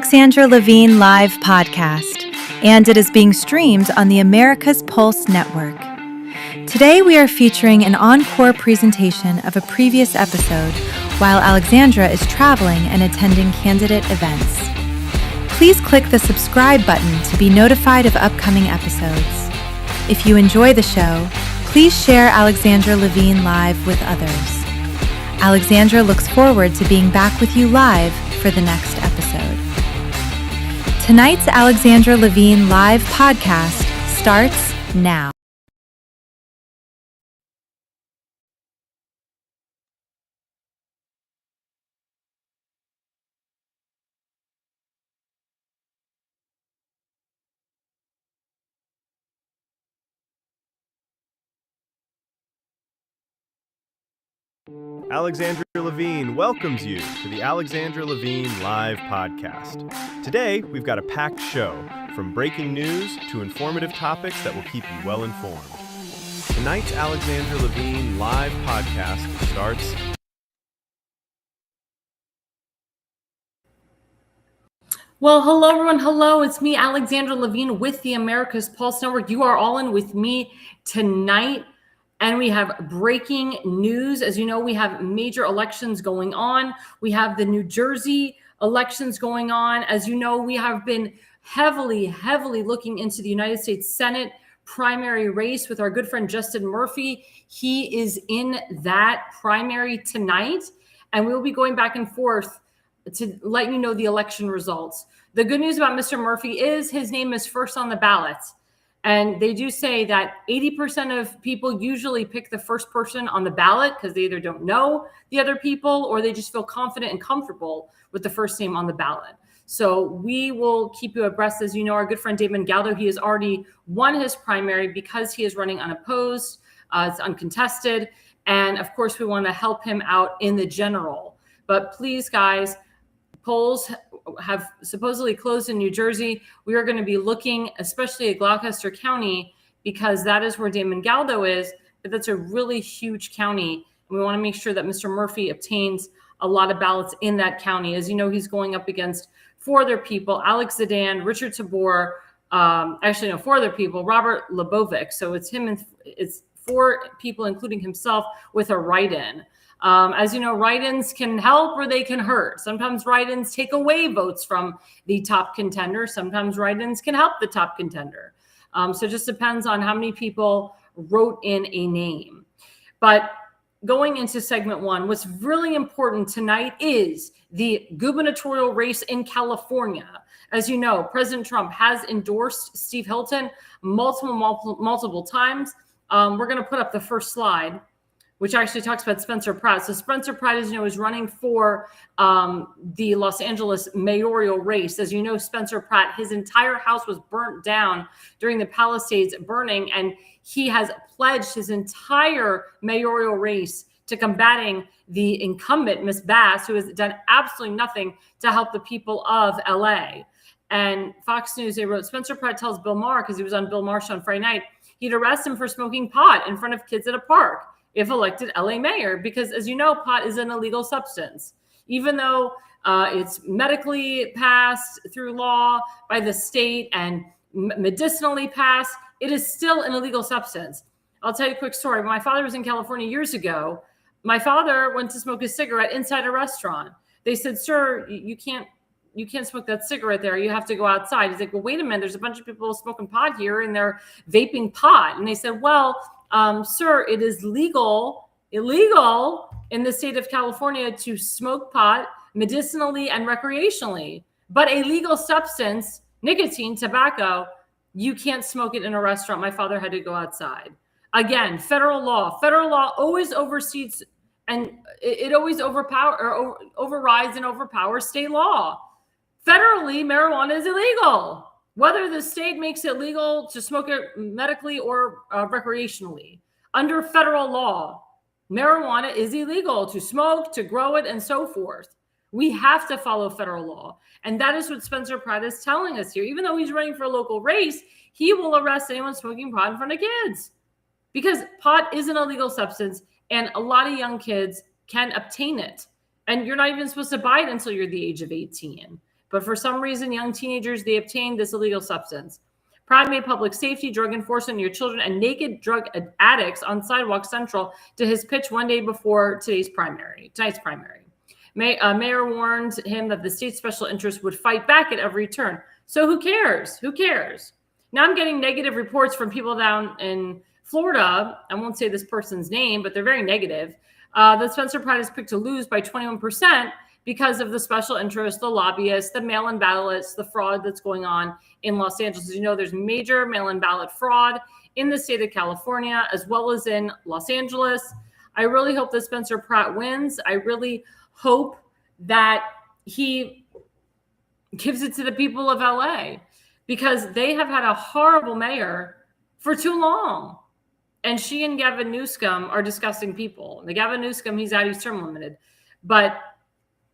Alexandra Levine live podcast, and it is being streamed on the America's Pulse Network. Today we are featuring an encore presentation of a previous episode while Alexandra is traveling and attending candidate events. Please click the subscribe button to be notified of upcoming episodes. If you enjoy the show, please share Alexandra Levine live with others. Alexandra looks forward to being back with you live for the next episode. Tonight's Alexandra Levine live podcast starts now. Alexandra Levine welcomes you to the Alexandra Levine Live Podcast. Today, we've got a packed show, from breaking news to informative topics that will keep you well informed. Tonight's Alexandra Levine Live Podcast starts. Well, hello, everyone. Hello, it's me, Alexandra Levine, with the America's Pulse Network. You are all in with me tonight. And we have breaking news. As you know, we have major elections going on. We have the New Jersey elections going on. As you know, we have been heavily looking into the United States Senate primary race with our good friend Justin Murphy. He is in that primary tonight, and we'll be going back and forth to let you know the election results. The good news about Mr. Murphy is his name is first on the ballot. And they do say that 80% of people usually pick the first person on the ballot because they either don't know the other people or they just feel confident and comfortable with the first name on the ballot. So we will keep you abreast. As you know, our good friend Damon Galdo, he has already won his primary because he is running unopposed. It's uncontested. And of course, we want to help him out in the general. But please, guys, polls have supposedly closed in New Jersey. We are going to be looking, especially at Gloucester County, because that is where Damon Galdo is, but that's a really huge county. And we want to make sure that Mr. Murphy obtains a lot of ballots in that county. As you know, he's going up against four other people: Alex Zidane, Richard Tabor, four other people, Robert Lebovic. So it's him and it's four people, including himself, with a write-in. As you know, write-ins can help or they can hurt. Sometimes write-ins take away votes from the top contender. Sometimes write-ins can help the top contender. So it just depends on how many people wrote in a name. But going into segment one, what's really important tonight is the gubernatorial race in California. As you know, President Trump has endorsed Steve Hilton multiple times. We're going to put up the first slide, which actually talks about Spencer Pratt. So Spencer Pratt, as you know, is running for the Los Angeles mayoral race. As you know, Spencer Pratt, his entire house was burnt down during the Palisades burning, and he has pledged his entire mayoral race to combating the incumbent, Ms. Bass, who has done absolutely nothing to help the people of L.A. And Fox News, they wrote, Spencer Pratt tells Bill Maher, because he was on Bill Maher's show on Friday night, he'd arrest him for smoking pot in front of kids at a park if elected LA mayor, because as you know, pot is an illegal substance. Even though it's medically passed through law by the state and medicinally passed, it is still an illegal substance. I'll tell you a quick story. When my father was in California years ago, my father went to smoke a cigarette inside a restaurant. They said, sir, you can't smoke that cigarette there. You have to go outside. He's like, well, wait a minute. There's a bunch of people smoking pot here and they're vaping pot. And they said, well, sir, it is illegal in the state of California to smoke pot medicinally and recreationally, but a legal substance, nicotine, tobacco, you can't smoke it in a restaurant. My father had to go outside. Again, federal law always oversees, and it always overrides and overpowers state law. Federally, marijuana is illegal, whether the state makes it legal to smoke it medically or recreationally. Under federal law, marijuana is illegal to smoke, to grow it, and so forth. We have to follow federal law. And that is what Spencer Pratt is telling us here. Even though he's running for a local race, he will arrest anyone smoking pot in front of kids, because pot is an illegal substance and a lot of young kids can obtain it. And you're not even supposed to buy it until you're the age of 18. But for some reason, young teenagers, they obtained this illegal substance. Pride made public safety, drug enforcement near children, and naked drug addicts on sidewalks central to his pitch one day before tonight's primary. Mayor warned him that the state's special interest would fight back at every turn. So who cares? Who cares? Now I'm getting negative reports from people down in Florida. I won't say this person's name, but they're very negative. That Spencer Pratt is picked to lose by 21% because of the special interest, the lobbyists, the mail-in ballots, the fraud that's going on in Los Angeles. As you know, there's major mail-in ballot fraud in the state of California, as well as in Los Angeles. I really hope that Spencer Pratt wins. I really hope that he gives it to the people of LA, because they have had a horrible mayor for too long. And she and Gavin Newsom are disgusting people. The Gavin Newsom, he's out, he's term limited. But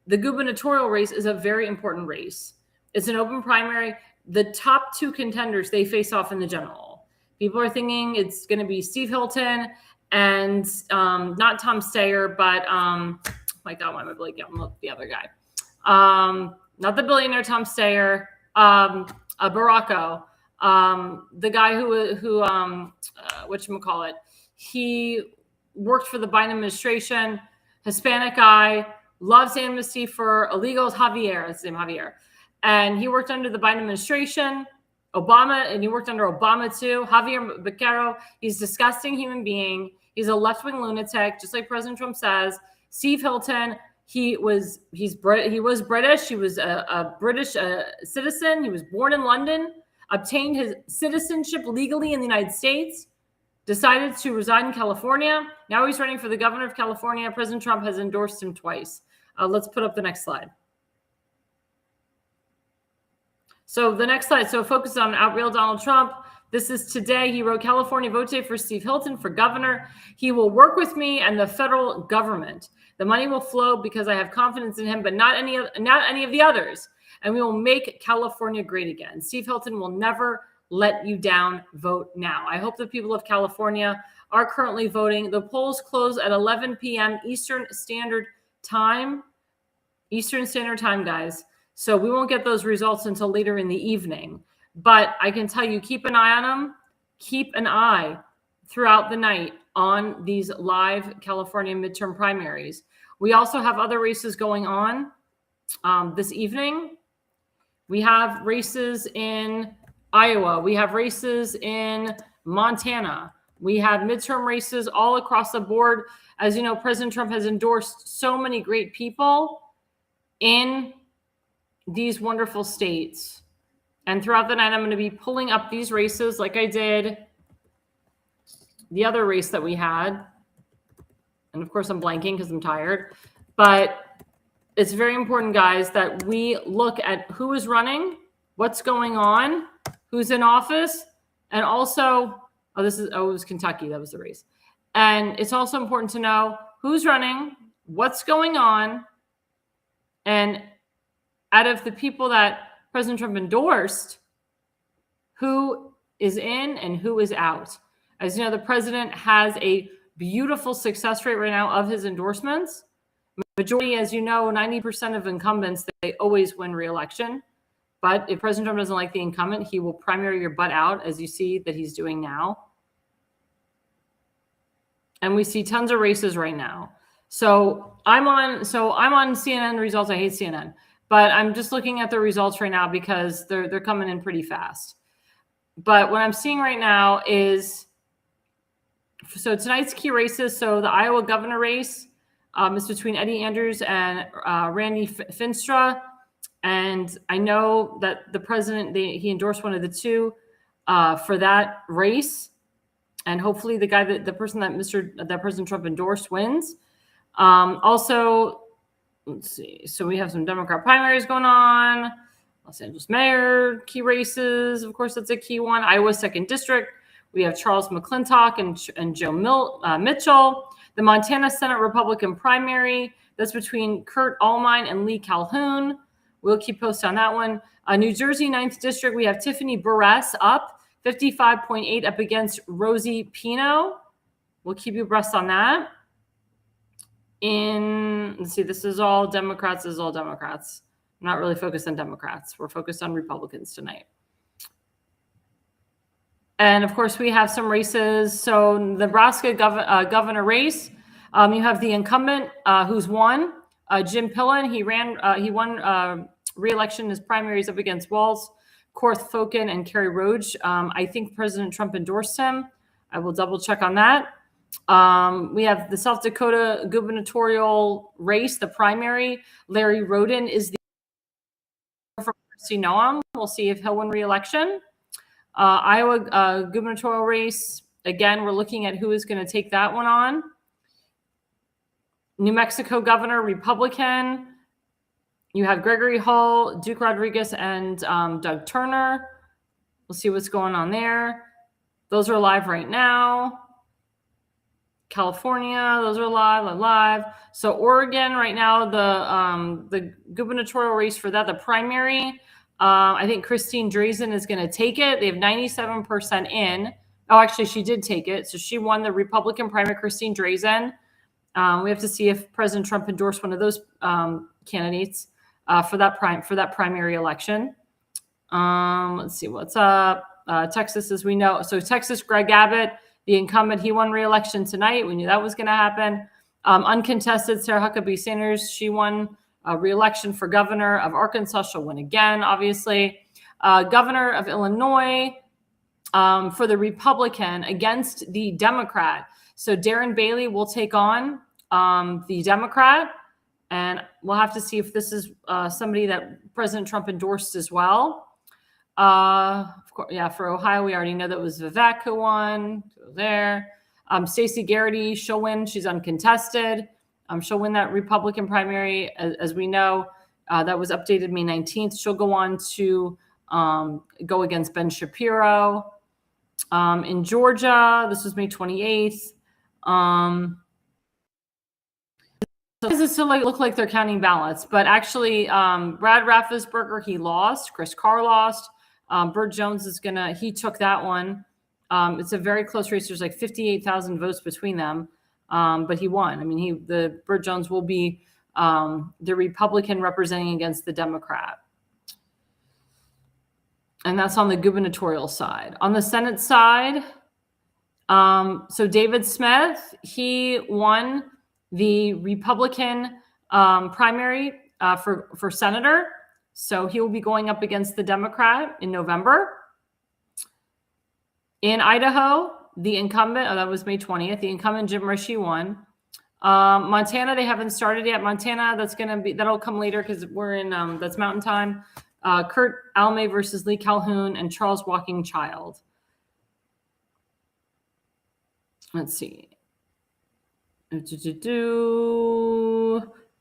the gubernatorial race is a very important race. It's an open primary. The top two contenders, they face off in the general. People are thinking it's going to be Steve Hilton and not Tom Steyer, but my God, why am I blanking on the other guy? Not the billionaire Tom Steyer, Baracco, the guy who whatchamacallit, he worked for the Biden administration, Hispanic guy, loves amnesty for illegals, Javier, that's his name, Javier. And he worked under the Biden administration, Obama, and he worked under Obama too. Javier Becerra, he's a disgusting human being. He's a left-wing lunatic, just like President Trump says. Steve Hilton, he was British. He was a British citizen. He was born in London, obtained his citizenship legally in the United States, decided to reside in California. Now he's running for the governor of California. President Trump has endorsed him twice. Let's put up the next slide. So the next slide. So focus on real Donald Trump. This is today. He wrote, California vote today for Steve Hilton for governor. He will work with me and the federal government. The money will flow because I have confidence in him, but not any of the others. And we will make California great again. Steve Hilton will never let you down. Vote now. I hope the people of California are currently voting. The polls close at 11 p.m. Eastern Standard Time. Eastern Standard Time, guys. So we won't get those results until later in the evening. But I can tell you, keep an eye on them. Keep an eye throughout the night on these live California midterm primaries. We also have other races going on this evening. We have races in Iowa. We have races in Montana. We have midterm races all across the board. As you know, President Trump has endorsed so many great people in these wonderful states. And throughout the night, I'm going to be pulling up these races like I did the other race that we had. And of course, I'm blanking because I'm tired. But it's very important, guys, that we look at who is running, what's going on, who's in office, and also, it was Kentucky. That was the race. And it's also important to know who's running, what's going on, and out of the people that President Trump endorsed, who is in and who is out. As you know, the president has a beautiful success rate right now of his endorsements. Majority, as you know, 90% of incumbents, they always win re-election. But if President Trump doesn't like the incumbent, he will primary your butt out, as you see that he's doing now. And we see tons of races right now. So I'm on CNN results. I hate CNN. But I'm just looking at the results right now because they're coming in pretty fast. But what I'm seeing right now is, so tonight's key races. So the Iowa governor race is between Eddie Andrews and Randy Finstra. And I know that the president, he endorsed one of the two for that race. And hopefully the person that President Trump endorsed wins. Also, let's see. So we have some Democrat primaries going on. Los Angeles mayor, key races. Of course, that's a key one. Iowa 2nd District. We have Charles McClintock and Joe Mitchell. The Montana Senate Republican primary. That's between Kurt Allmine and Lee Calhoun. We'll keep posted on that one. New Jersey 9th District. We have Tiffany Burress up 55.8 up against Rosie Pino. We'll keep you abreast on that. Let's see, this is all Democrats. I'm not really focused on Democrats. We're focused on Republicans tonight. And of course, we have some races. So the Nebraska governor race, you have the incumbent who's won, Jim Pillen. He won re-election in his primaries up against Walz, Korth Foken, and Kerry Roach. I think President Trump endorsed him. I will double check on that. We have the South Dakota gubernatorial race, the primary. Larry Roden is the from Kristi Noem. We'll see if he'll win re-election. Iowa gubernatorial race. Again, we're looking at who is going to take that one on. New Mexico governor, Republican. You have Gregory Hull, Duke Rodriguez, and Doug Turner. We'll see what's going on there. Those are live right now. California, those are live. So Oregon right now, the gubernatorial race for that, the primary. I think Christine Drazan is going to take it. They have 97% in. Oh, actually, she did take it. So she won the Republican primary, Christine Drazan. We have to see if President Trump endorsed one of those candidates for that primary election. Let's see what's up. Texas, as we know. So Texas, Greg Abbott, the incumbent, he won re-election tonight. We knew that was going to happen. Uncontested, Sarah Huckabee Sanders, she won re-election for governor of Arkansas. She'll win again, obviously. Governor of Illinois for the Republican against the Democrat. So Darren Bailey will take on the Democrat, and we'll have to see if this is somebody that President Trump endorsed as well. Of course, yeah, for Ohio, we already know that was Vivek who won. So there. Stacey Garrity, she'll win. She's uncontested. She'll win that Republican primary, as we know. That was updated May 19th. She'll go on to go against Ben Shapiro. In Georgia, this was May 28th. So this is still look like they're counting ballots, but actually, Brad Raffensperger, he lost. Chris Carr lost. Burt Jones he took that one. It's a very close race. There's like 58,000 votes between them, but he won. I mean, Burt Jones will be the Republican representing against the Democrat. And that's on the gubernatorial side. On the Senate side, so David Smith, he won the Republican primary for senator. So he will be going up against the Democrat in November. In Idaho, the incumbent, that was May 20th, the incumbent Jim Risch won. Montana, they haven't started yet. Montana, that'll come later because we're in, that's Mountain Time. Kurt Alme versus Lee Calhoun and Charles Walking Child. Let's see.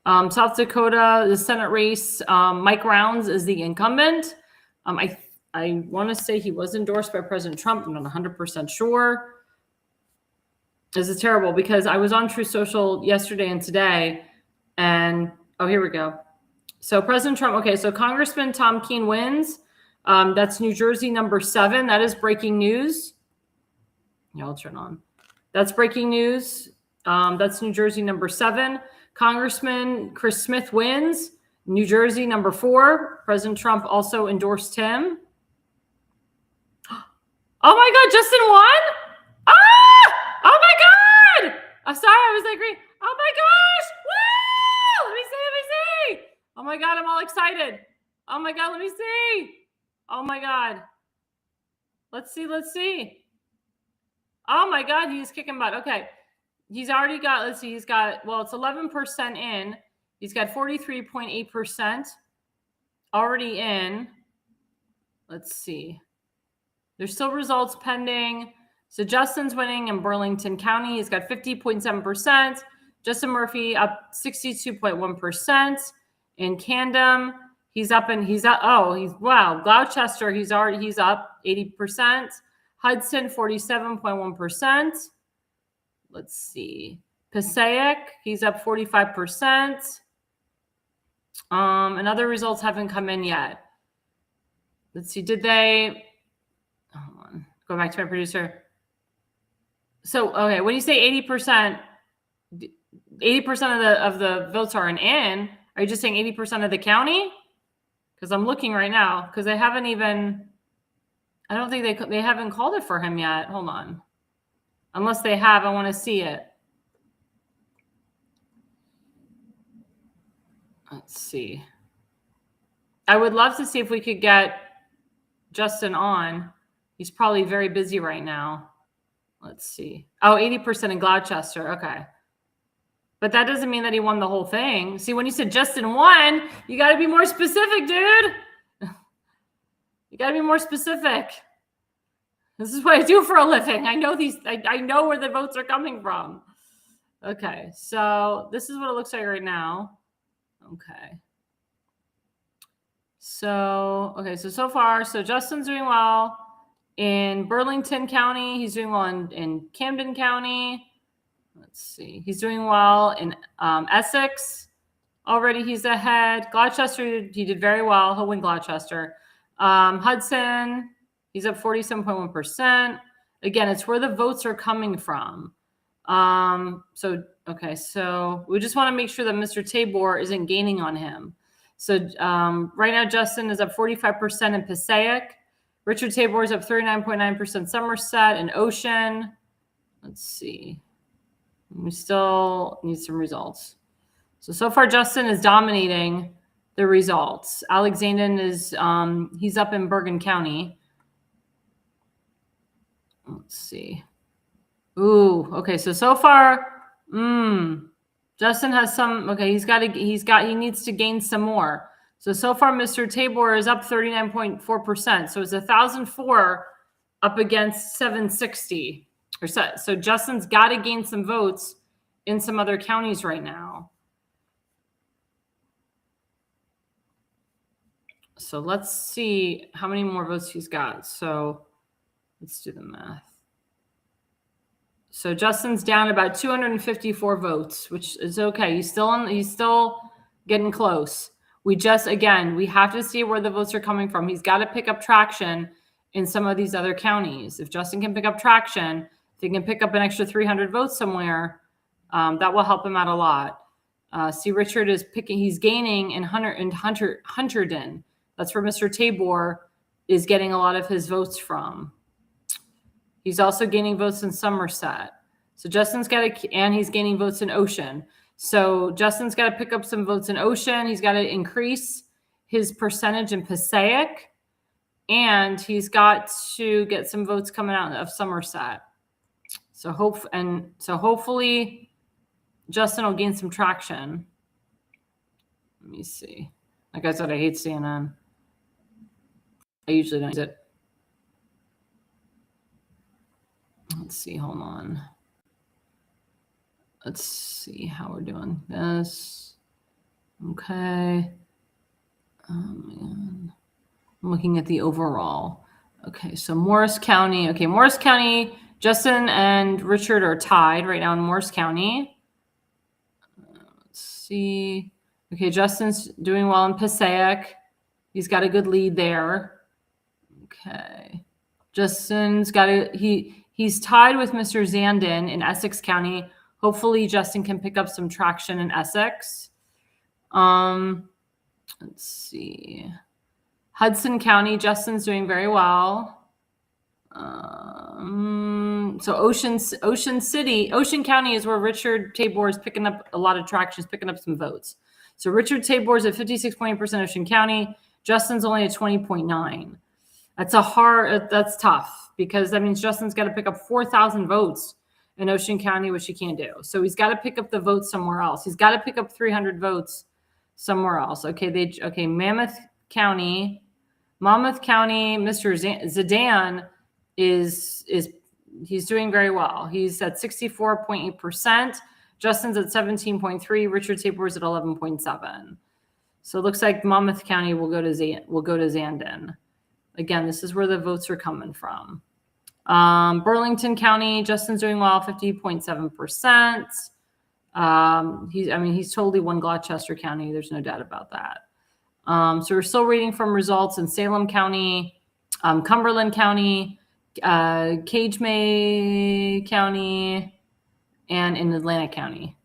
South Dakota, the Senate race, Mike Rounds is the incumbent. I want to say he was endorsed by President Trump. I'm not 100% sure. This is terrible because I was on Truth Social yesterday and today, and here we go. So President Trump, okay, so Congressman Tom Keene wins. That's New Jersey number 7. That is breaking news. Yeah, I'll turn on. That's breaking news. That's New Jersey number 7. Congressman Chris Smith wins. New Jersey number 4. President Trump also endorsed him. Oh my God, Justin won? Ah! Oh my God! I'm sorry, I was like, oh my gosh! Woo! Let me see. Oh my God, I'm all excited. Oh my God, let me see. Oh my God. Let's see. Oh my God, he's kicking butt. Okay. He's already got, it's 11% in. He's got 43.8% already in. Let's see. There's still results pending. So Justin's winning in Burlington County. He's got 50.7%. Justin Murphy up 62.1%. In Camden, Gloucester, he's up 80%. Hudson, 47.1%. Let's see. Passaic, he's up 45%. And other results haven't come in yet. Let's see. Hold on. Go back to my producer. So, okay, when you say 80% of the votes are in, are you just saying 80% of the county? because I'm looking right now because they haven't even. I don't think they haven't called it for him yet. Hold on, unless they have, I want to see it. Let's see. I would love to see if we could get Justin on. He's probably very busy right now. Let's see. Oh, 80% in Gloucester. Okay. But that doesn't mean that he won the whole thing. See, when you said Justin won, you got to be more specific, dude. You got to be more specific. This is what I do for a living. I know I know where the votes are coming from. Okay. So this is what it looks like right now. Okay. So far, Justin's doing well in Burlington County. He's doing well in Camden County. Let's see. He's doing well in Essex. Already he's ahead. Gloucester, he did very well. He'll win Gloucester. Hudson, he's up 47.1%. Again, it's where the votes are coming from. So we just want to make sure that Mr. Tabor isn't gaining on him. So right now, Justin is up 45% in Passaic. Richard Tabor is up 39.9% Somerset and Ocean. Let's see. We still need some results. So far, Justin is dominating the results. Alexandra is, he's up in Bergen County. Let's see. Ooh, okay. So far, Justin has some, okay, he needs to gain some more. So far, Mr. Tabor is up 39.4%. So it's 1,004 up against 760. So Justin's got to gain some votes in some other counties right now. So let's see how many more votes he's got. So let's do the math. So Justin's down about 254 votes, which is okay. He's still getting close. We have to see where the votes are coming from. He's got to pick up traction in some of these other counties. If Justin can pick up traction, if he can pick up an extra 300 votes somewhere, that will help him out a lot. See, Richard he's gaining in Hunterdon. That's where Mr. Tabor is getting a lot of his votes from. He's also gaining votes in Somerset. So and he's gaining votes in Ocean. So Justin's got to pick up some votes in Ocean. He's got to increase his percentage in Passaic, and he's got to get some votes coming out of Somerset. So hopefully Justin will gain some traction. Let me see. Like I said, I hate CNN. I usually don't use it. Let's see. Hold on. Let's see how we're doing this. Okay. Oh, man. I'm looking at the overall. Okay, so Morris County. Okay, Morris County, Justin and Richard are tied right now in Morris County. Let's see. Okay, Justin's doing well in Passaic. He's got a good lead there. Okay. Justin's he's tied with Mr. Zandon in Essex County. Hopefully Justin can pick up some traction in Essex. Let's see. Hudson County, Justin's doing very well. So Ocean County is where Richard Tabor is picking up a lot of traction, is picking up some votes. So Richard Tabor is at 56.8% Ocean County. Justin's only at 20.9%. That's tough because that means Justin's got to pick up 4,000 votes in Ocean County, which he can't do. So he's got to pick up the votes somewhere else. He's got to pick up 300 votes somewhere else. Okay, Monmouth County, Mr. Zidane he's doing very well. He's at 64.8%. Justin's at 17.3%. Richard Tabor is at 11.7%. So it looks like Monmouth County will go to Zandon. Again, this is where the votes are coming from. Burlington County, Justin's doing well, 50.7%. He's totally won Gloucester County. There's no doubt about that. So we're still waiting from results in Salem County, Cumberland County, Calumet County, and in Atlantic County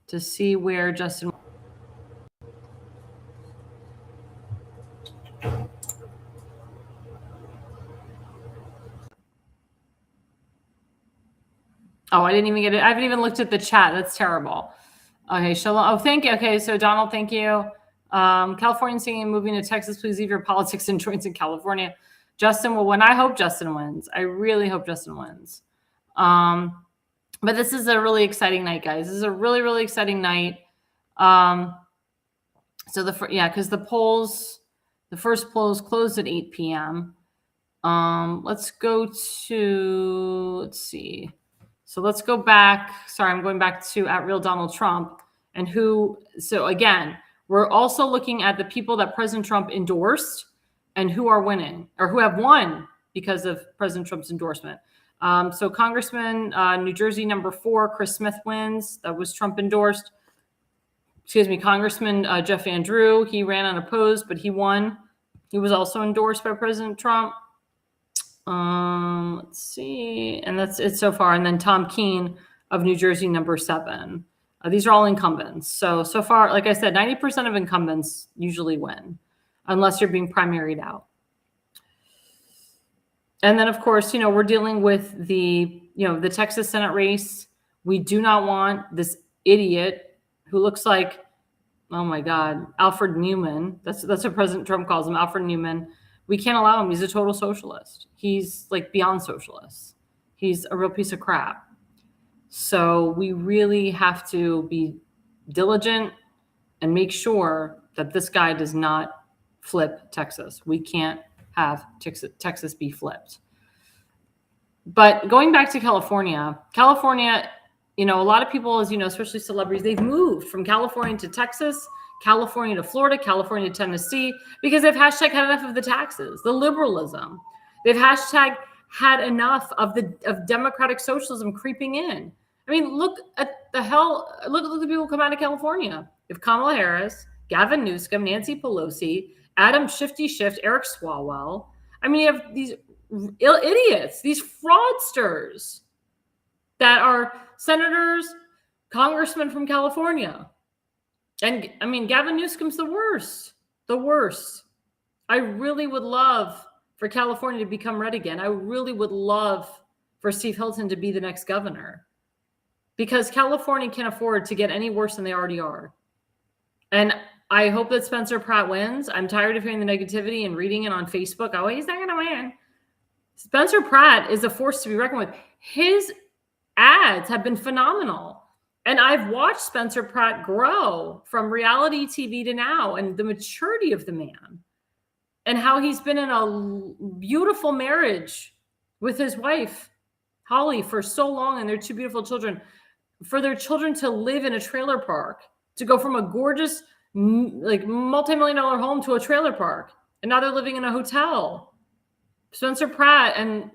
to see where Justin. Oh, I didn't even get it. I haven't even looked at the chat. That's terrible. Okay, Shalom. Oh, thank you. Okay, so Donald, thank you. Californian singing, moving to Texas. Please leave your politics and joints in California. Justin will win. I hope Justin wins. I really hope Justin wins. But this is a really exciting night, guys. This is a really, really exciting night. So because the first polls closed at 8 p.m. Let's go to, let's see. So let's go back. Sorry, I'm going back to @real Donald Trump and so again, we're also looking at the people that President Trump endorsed and who are winning or who have won because of President Trump's endorsement. So Congressman, New Jersey number 4, Chris Smith wins. That was Trump endorsed. Congressman Jeff Van Drew, he ran unopposed, but he won. He was also endorsed by President Trump. Let's see. And that's it so far. And then Tom Keene of New Jersey, number 7. These are all incumbents. So far, like I said, 90% of incumbents usually win, unless you're being primaried out. And then, of course, we're dealing with the Texas Senate race. We do not want this idiot who looks like, oh my God, Alfred Newman. That's what President Trump calls him, Alfred Newman. We can't allow him. He's a total socialist. He's like beyond socialist. He's a real piece of crap. So we really have to be diligent and make sure that this guy does not flip Texas. We can't have Texas be flipped. But going back to California, a lot of people, as you know, especially celebrities, they've moved from California to Texas, California to Florida, California to Tennessee, because they've hashtag had enough of the taxes, the liberalism. They've hashtag had enough of democratic socialism creeping in. I mean, look at the people who come out of California. You have Kamala Harris, Gavin Newsom, Nancy Pelosi, Adam Shifty Schiff, Eric Swalwell. I mean, you have these idiots, these fraudsters that are senators, congressmen from California. And I mean, Gavin Newsom's the worst. I really would love for California to become red again. I really would love for Steve Hilton to be the next governor, because California can't afford to get any worse than they already are. And I hope that Spencer Pratt wins. I'm tired of hearing the negativity and reading it on Facebook. Oh, he's not going to win. Spencer Pratt is a force to be reckoned with. His ads have been phenomenal. And I've watched Spencer Pratt grow from reality TV to now, and the maturity of the man and how he's been in a beautiful marriage with his wife, Holly, for so long, and their 2 beautiful children. For their children to live in a trailer park, to go from a gorgeous, like multi-million-dollar home to a trailer park. And now they're living in a hotel. Spencer Pratt, and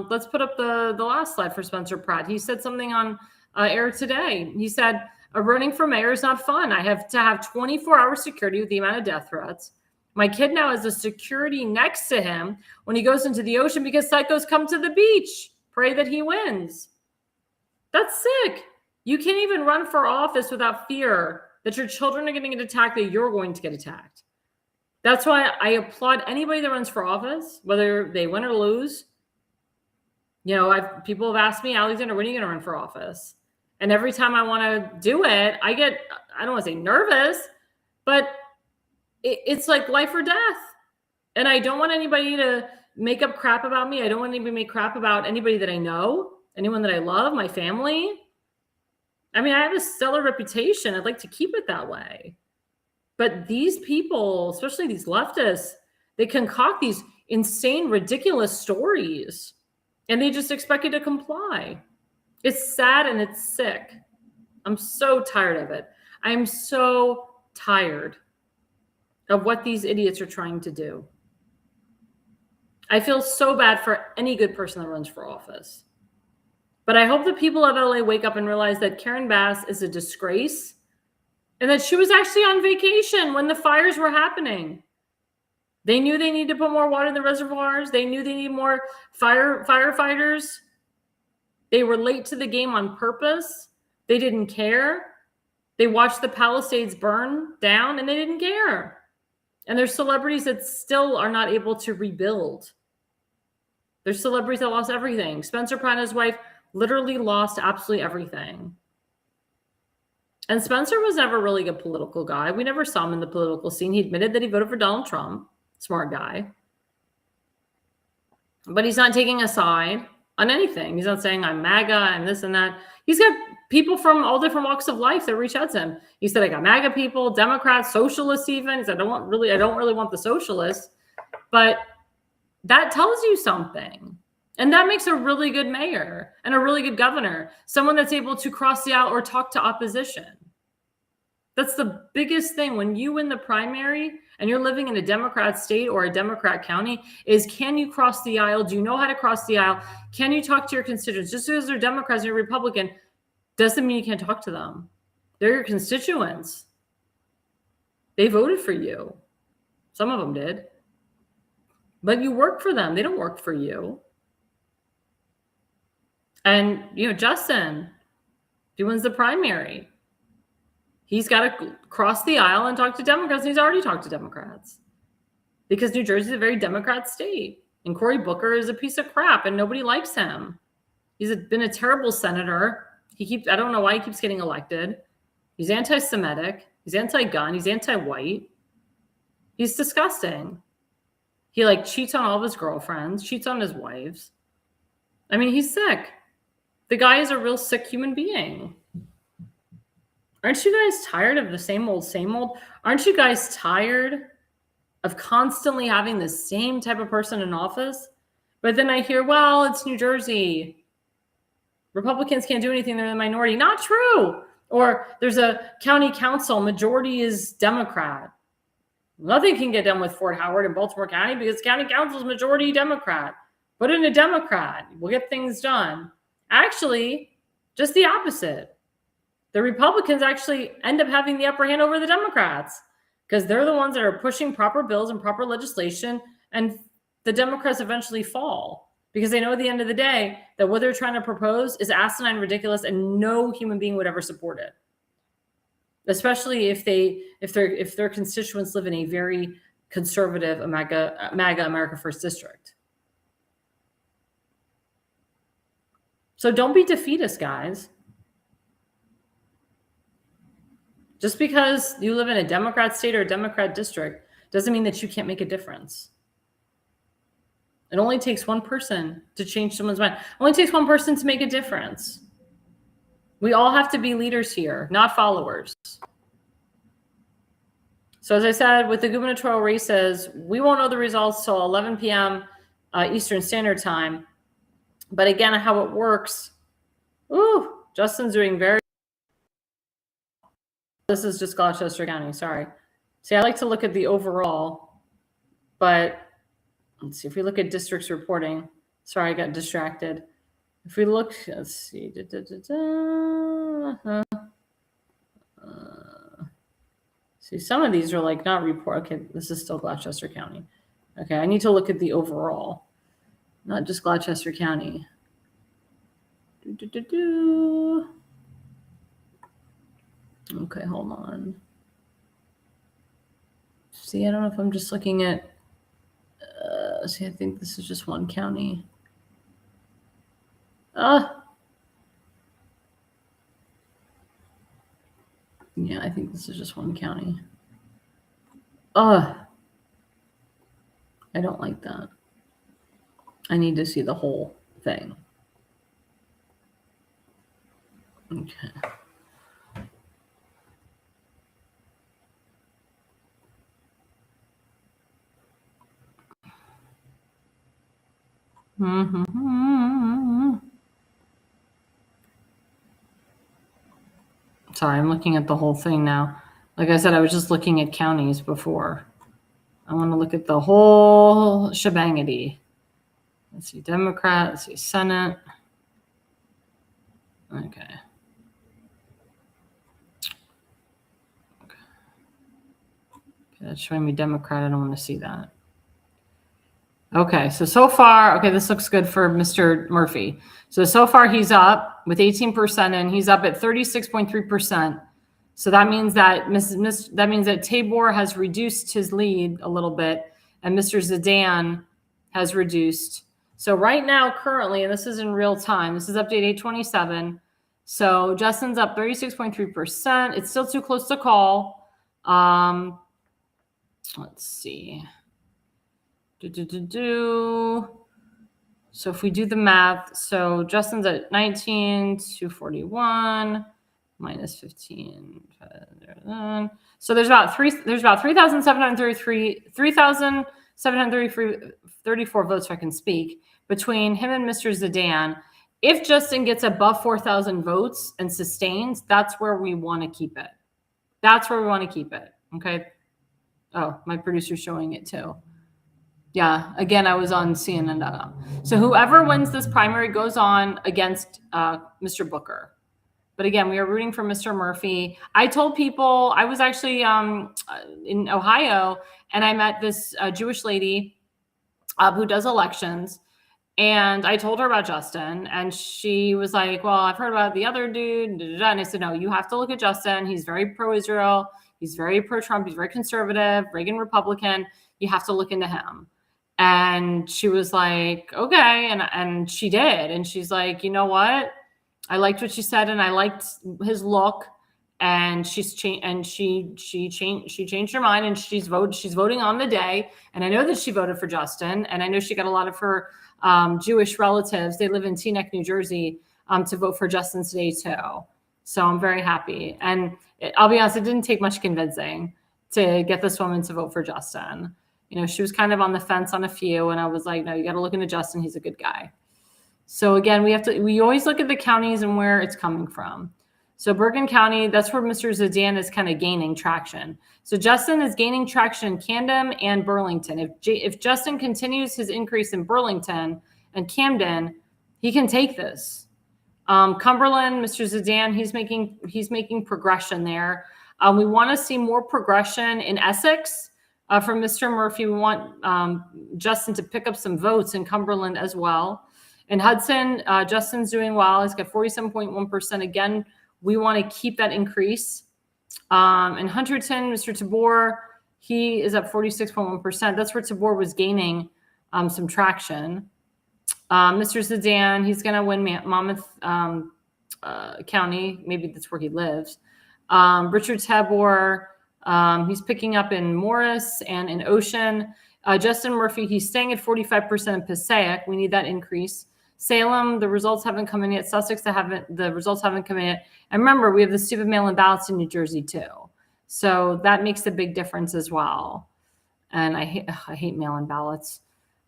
let's put up the last slide for Spencer Pratt. He said something on air today. He said, running for mayor is not fun. I have to have 24-hour security with the amount of death threats. My kid now has a security next to him when he goes into the ocean because psychos come to the beach. Pray that he wins. That's sick. You can't even run for office without fear that your children are going to get attacked, that you're going to get attacked. That's why I applaud anybody that runs for office, whether they win or lose. People have asked me, Alexandra, when are you going to run for office? And every time I want to do it, I don't want to say nervous, but it's like life or death. And I don't want anybody to make up crap about me. I don't want anybody to make crap about anybody that I know, anyone that I love, my family. I mean, I have a stellar reputation. I'd like to keep it that way. But these people, especially these leftists, they concoct these insane, ridiculous stories, and they just expect you to comply. It's sad and it's sick. I'm so tired of it. I'm so tired of what these idiots are trying to do. I feel so bad for any good person that runs for office. But I hope the people of LA wake up and realize that Karen Bass is a disgrace and that she was actually on vacation when the fires were happening. They knew they needed to put more water in the reservoirs. They knew they needed more firefighters. They were late to the game on purpose. They didn't care. They watched the Palisades burn down and they didn't care. And there's celebrities that still are not able to rebuild. There's celebrities that lost everything. Spencer Pratt and his wife literally lost absolutely everything. And Spencer was never really a political guy. We never saw him in the political scene. He admitted that he voted for Donald Trump. Smart guy. But he's not taking a side on anything. He's not saying I'm MAGA, I'm this and that. He's got people from all different walks of life that reach out to him. He said, I got MAGA people, Democrats, socialists even. He said, I don't really want the socialists. But that tells you something. And that makes a really good mayor and a really good governor, someone that's able to cross the aisle or talk to opposition. That's the biggest thing when you win the primary and you're living in a Democrat state or a Democrat county is, can you cross the aisle? Do you know how to cross the aisle? Can you talk to your constituents? Just because they're Democrats and you're Republican doesn't mean you can't talk to them. They're your constituents. They voted for you. Some of them did. But you work for them. They don't work for you. And, Justin, he wins the primary. He's got to cross the aisle and talk to Democrats. And he's already talked to Democrats because New Jersey is a very Democrat state. And Cory Booker is a piece of crap and nobody likes him. He's been a terrible senator. I don't know why he keeps getting elected. He's anti-Semitic. He's anti-gun. He's anti-white. He's disgusting. He cheats on all of his girlfriends, cheats on his wives. I mean, he's sick. The guy is a real sick human being. Aren't you guys tired of the same old, same old? Aren't you guys tired of constantly having the same type of person in office? But then I hear, well, it's New Jersey. Republicans can't do anything. They're the minority. Not true. Or there's a county council. Majority is Democrat. Nothing can get done with Fort Howard and Baltimore County because county council is majority Democrat. Put in a Democrat. We'll get things done. Actually, just the opposite. The Republicans actually end up having the upper hand over the Democrats because they're the ones that are pushing proper bills and proper legislation, and the Democrats eventually fall because they know at the end of the day that what they're trying to propose is asinine, ridiculous, and no human being would ever support it. Especially if their constituents live in a very conservative MAGA America First district. So don't be defeatist, guys. Just because you live in a Democrat state or a Democrat district doesn't mean that you can't make a difference. It only takes one person to change someone's mind. It only takes one person to make a difference. We all have to be leaders here, not followers. So as I said, with the gubernatorial races, we won't know the results till 11 p.m. Eastern Standard Time. But again, how it works, Justin's doing very. This is just Gloucester County, sorry. See, I like to look at the overall, but let's see, if we look at districts reporting, sorry, I got distracted. If we look, let's see, see, some of these are not report. Okay, this is still Gloucester County. Okay, I need to look at the overall, not just Gloucester County. Okay, hold on. See, I don't know if I'm just looking at, see, I think this is just one county. Yeah, I think this is just one county. I don't like that. I need to see the whole thing. Okay. Sorry, I'm looking at the whole thing now. Like I said, I was just looking at counties before. I want to look at the whole shebangity. Let's see, Democrat. Let's see, Senate. Okay. That's showing me Democrat. I don't want to see that. Okay, so far, okay, this looks good for Mr. Murphy. So far he's up with 18% and he's up at 36.3%. So that means that Tabor has reduced his lead a little bit and Mr. Zidane has reduced. So right now, currently, and this is in real time, this is update 827. So Justin's up 36.3%. It's still too close to call. Let's see. So if we do the math, so Justin's at 19, 241 minus 15. So there's about 3,734 votes, if I can speak, between him and Mr. Zidane. If Justin gets above 4,000 votes and sustains, that's where we want to keep it. That's where we want to keep it. Okay. Oh, my producer's showing it too. Yeah, again, I was on CNN.com. So whoever wins this primary goes on against Mr. Booker. But again, we are rooting for Mr. Murphy. I told people, I was actually in Ohio, and I met this Jewish lady who does elections. And I told her about Justin, and she was like, well, I've heard about the other dude. And I said, no, you have to look at Justin. He's very pro-Israel. He's very pro-Trump. He's very conservative, Reagan Republican. You have to look into him. And she was like, okay. And she did. And she's like, you know what? I liked what she said, and I liked his look. And she's changed, and she changed her mind, and she's voting on the day. And I know that she voted for Justin, and I know she got a lot of her Jewish relatives. They live in Teaneck, New Jersey, to vote for Justin today too. So I'm very happy. And I'll be honest, it didn't take much convincing to get this woman to vote for Justin. You know, she was kind of on the fence on a few, and I was like, no, you got to look into Justin. He's a good guy. So again, we always look at the counties and where it's coming from. So Bergen County, that's where Mr. Zidane is kind of gaining traction. So Justin is gaining traction in Camden and Burlington. If Justin continues his increase in Burlington and Camden, he can take this. Cumberland, Mr. Zidane, he's making progression there. We want to see more progression in Essex from Mr. Murphy. We want Justin to pick up some votes in Cumberland as well. In Hudson, Justin's doing well. He's got 47.1%. Again, we want to keep that increase. In Hunterton, Mr. Tabor, he is up 46.1%. That's where Tabor was gaining some traction. Mr. Zidane, he's going to win Monmouth County. Maybe that's where he lives. Richard Tabor, he's picking up in Morris and in Ocean. Justin Murphy, he's staying at 45% in Passaic. We need that increase. Salem, the results haven't come in yet. Sussex, the results haven't come in yet. And remember, we have the stupid mail-in ballots in New Jersey too. So that makes a big difference as well. And I hate mail-in ballots.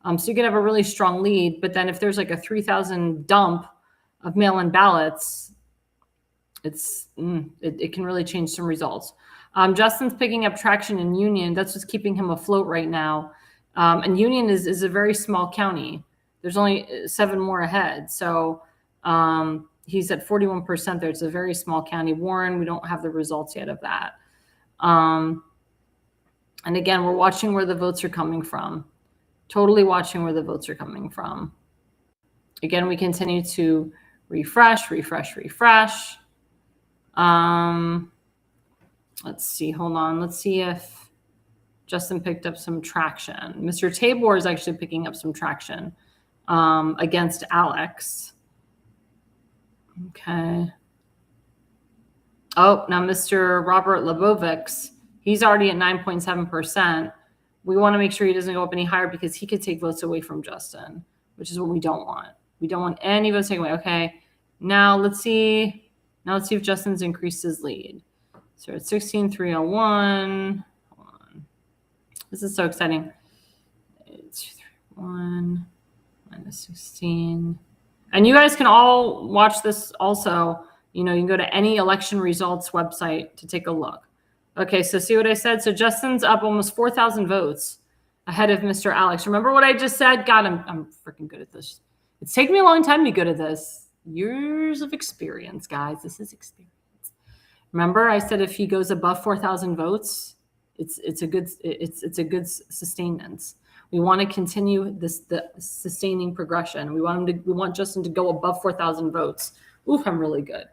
So you could have a really strong lead, but then if there's like a 3,000 dump of mail-in ballots, it can really change some results. Justin's picking up traction in Union. That's what's keeping him afloat right now. And Union is a very small county. There's only 7 more ahead. So he's at 41% there. It's a very small county. Warren, we don't have the results yet of that. And again, we're watching where the votes are coming from. Totally watching where the votes are coming from. Again, we continue to refresh. Let's see. Hold on. Let's see if Justin picked up some traction. Mr. Tabor is actually picking up some traction against Alex. Okay. Oh, now Mr. Robert Lebovics, he's already at 9.7%. We want to make sure he doesn't go up any higher because he could take votes away from Justin, which is what we don't want. We don't want any votes taken away. Okay. Now let's see. If Justin's increased his lead. So it's 16,301. Hold on. This is so exciting. 831 minus 16. And you guys can all watch this also. You know, you can go to any election results website to take a look. Okay, so see what I said? So Justin's up almost 4,000 votes ahead of Mr. Alex. Remember what I just said? God, I'm freaking good at this. It's taken me a long time to be good at this. Years of experience, guys. This is experience. Remember, I said if he goes above 4,000 votes, it's a good sustenance. We want to continue the sustaining progression. We want Justin to go above 4,000 votes. Ooh, I'm really good.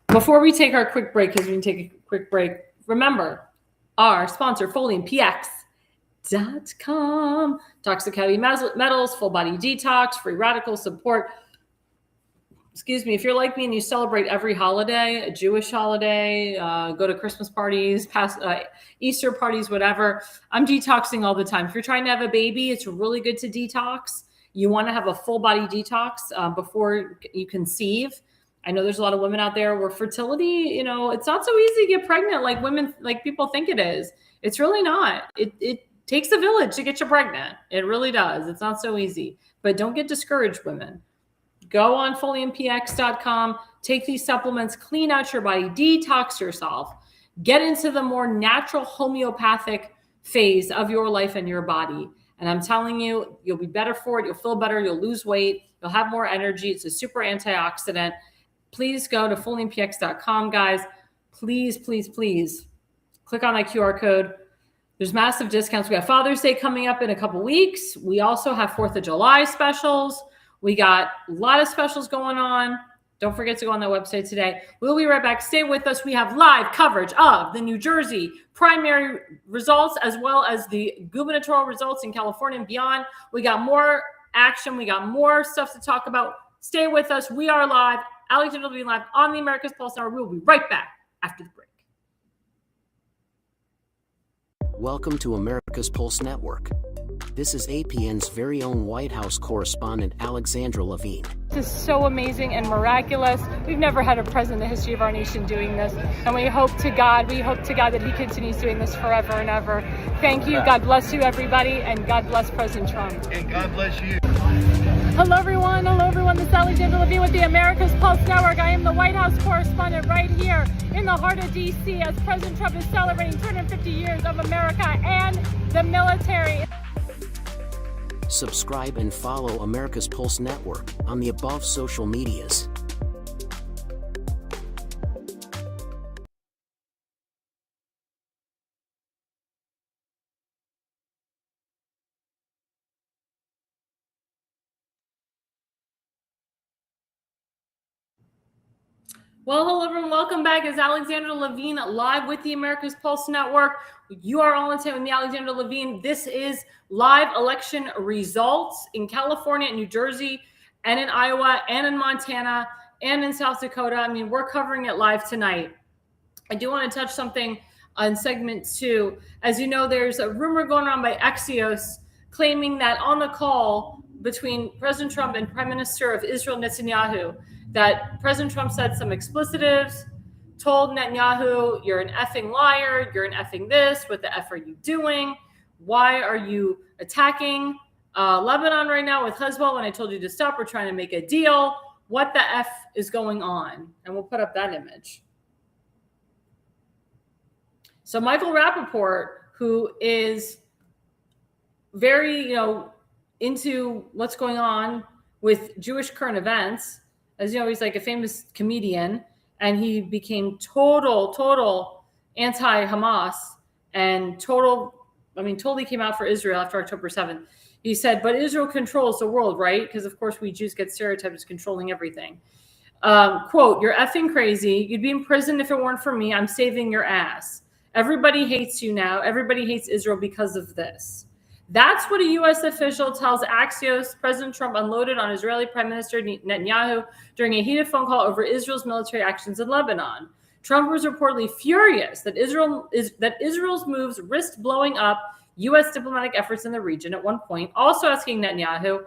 Before we take our quick break, because we can take a quick break, remember our sponsor, Folium PX, Toxic heavy metals, full body detox, free radical support. Excuse me, if you're like me and you celebrate every holiday, a Jewish holiday, go to Christmas parties, Easter parties, whatever, I'm detoxing all the time. If you're trying to have a baby, it's really good to detox. You want to have a full body detox before you conceive. I know there's a lot of women out there where fertility, it's not so easy to get pregnant like people think it is. It's really not. It takes a village to get you pregnant. It really does. It's not so easy. But don't get discouraged, women. Go on FoliumPX.com, take these supplements, clean out your body, detox yourself, get into the more natural homeopathic phase of your life and your body. And I'm telling you, you'll be better for it. You'll feel better. You'll lose weight. You'll have more energy. It's a super antioxidant. Please go to FoliumPX.com, guys. Please, please, please click on that QR code. There's massive discounts. We have Father's Day coming up in a couple weeks. We also have 4th of July specials. We got a lot of specials going on. Don't forget to go on that website today. We'll be right back. Stay with us. We have live coverage of the New Jersey primary results as well as the gubernatorial results in California and beyond. We got more action. We got more stuff to talk about. Stay with us. We are live. Alexandra Levine live on the America's Pulse Network. We will be right back after the break. Welcome to America's Pulse Network. This is APN's very own White House correspondent, Alexandra Levine. This is so amazing and miraculous. We've never had a president in the history of our nation doing this. And we hope to God that he continues doing this forever and ever. Thank you. God bless you, everybody. And God bless President Trump. And God bless you. Hello, everyone. This is Alexandra Levine with the America's Pulse Network. I am the White House correspondent right here in the heart of D.C. as President Trump is celebrating 250 years of America and the military. Subscribe and follow America's Pulse Network on the above social medias. Well, hello, everyone. Welcome back. It's Alexandra Levine live with the America's Pulse Network. You are all in tune with the Alexandra Levine. This is live election results in California and New Jersey and in Iowa and in Montana and in South Dakota. I mean, we're covering it live tonight. I do want to touch something on segment 2. As you know, there's a rumor going around by Axios claiming that on the call between President Trump and Prime Minister of Israel, Netanyahu, that President Trump said some explicitives, told Netanyahu, you're an effing liar, you're an effing this, what the F are you doing? Why are you attacking Lebanon right now with Hezbollah when I told you to stop? We're trying to make a deal. What the F is going on? And we'll put up that image. So Michael Rappaport, who is very, into what's going on with Jewish current events, as you know, he's like a famous comedian, and he became total anti-Hamas and totally came out for Israel after October 7th. He said, but Israel controls the world, right? Because, of course, we Jews get stereotyped as controlling everything. Quote, you're effing crazy. You'd be in prison if it weren't for me. I'm saving your ass. Everybody hates you now. Everybody hates Israel because of this. That's what a U.S. official tells Axios President Trump unloaded on Israeli Prime Minister Netanyahu during a heated phone call over Israel's military actions in Lebanon. Trump was reportedly furious that Israel's moves risked blowing up U.S. diplomatic efforts in the region at one point, also asking Netanyahu,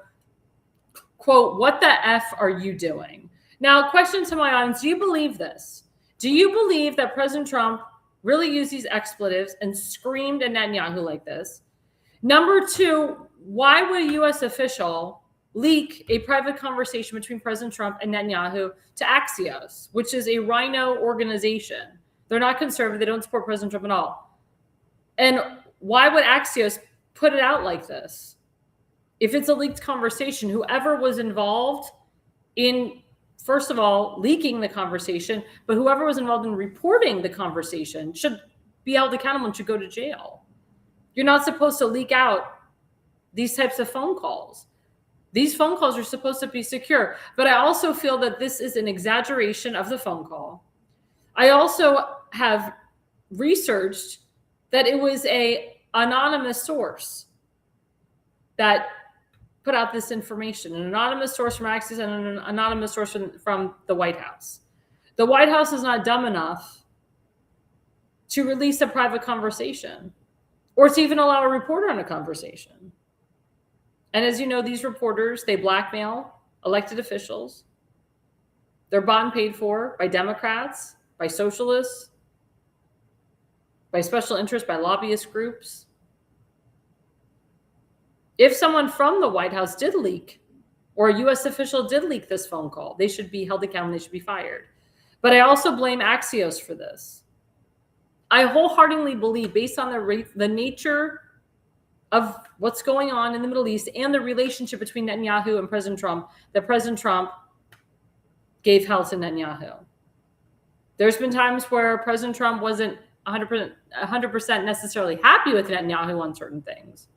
quote, what the F are you doing? Now, question to my audience, do you believe this? Do you believe that President Trump really used these expletives and screamed at Netanyahu like this? Number 2, why would a U.S. official leak a private conversation between President Trump and Netanyahu to Axios, which is a rhino organization? They're not conservative. They don't support President Trump at all. And why would Axios put it out like this? If it's a leaked conversation, whoever was involved in, first of all, leaking the conversation, but whoever was involved in reporting the conversation should be held accountable and should go to jail. You're not supposed to leak out these types of phone calls. These phone calls are supposed to be secure. But I also feel that this is an exaggeration of the phone call. I also have researched that it was a anonymous source that put out this information, an anonymous source from Axios and an anonymous source from the White House. The White House is not dumb enough to release a private conversation or to even allow a reporter on a conversation. And as you know, these reporters, they blackmail elected officials. They're bought and paid for by Democrats, by socialists, by special interests, by lobbyist groups. If someone from the White House did leak, or a U.S. official did leak this phone call, they should be held accountable, they should be fired. But I also blame Axios for this. I wholeheartedly believe, based on the nature of what's going on in the Middle East and the relationship between Netanyahu and President Trump, that President Trump gave hell to Netanyahu. There's been times where President Trump wasn't 100% necessarily happy with Netanyahu on certain things.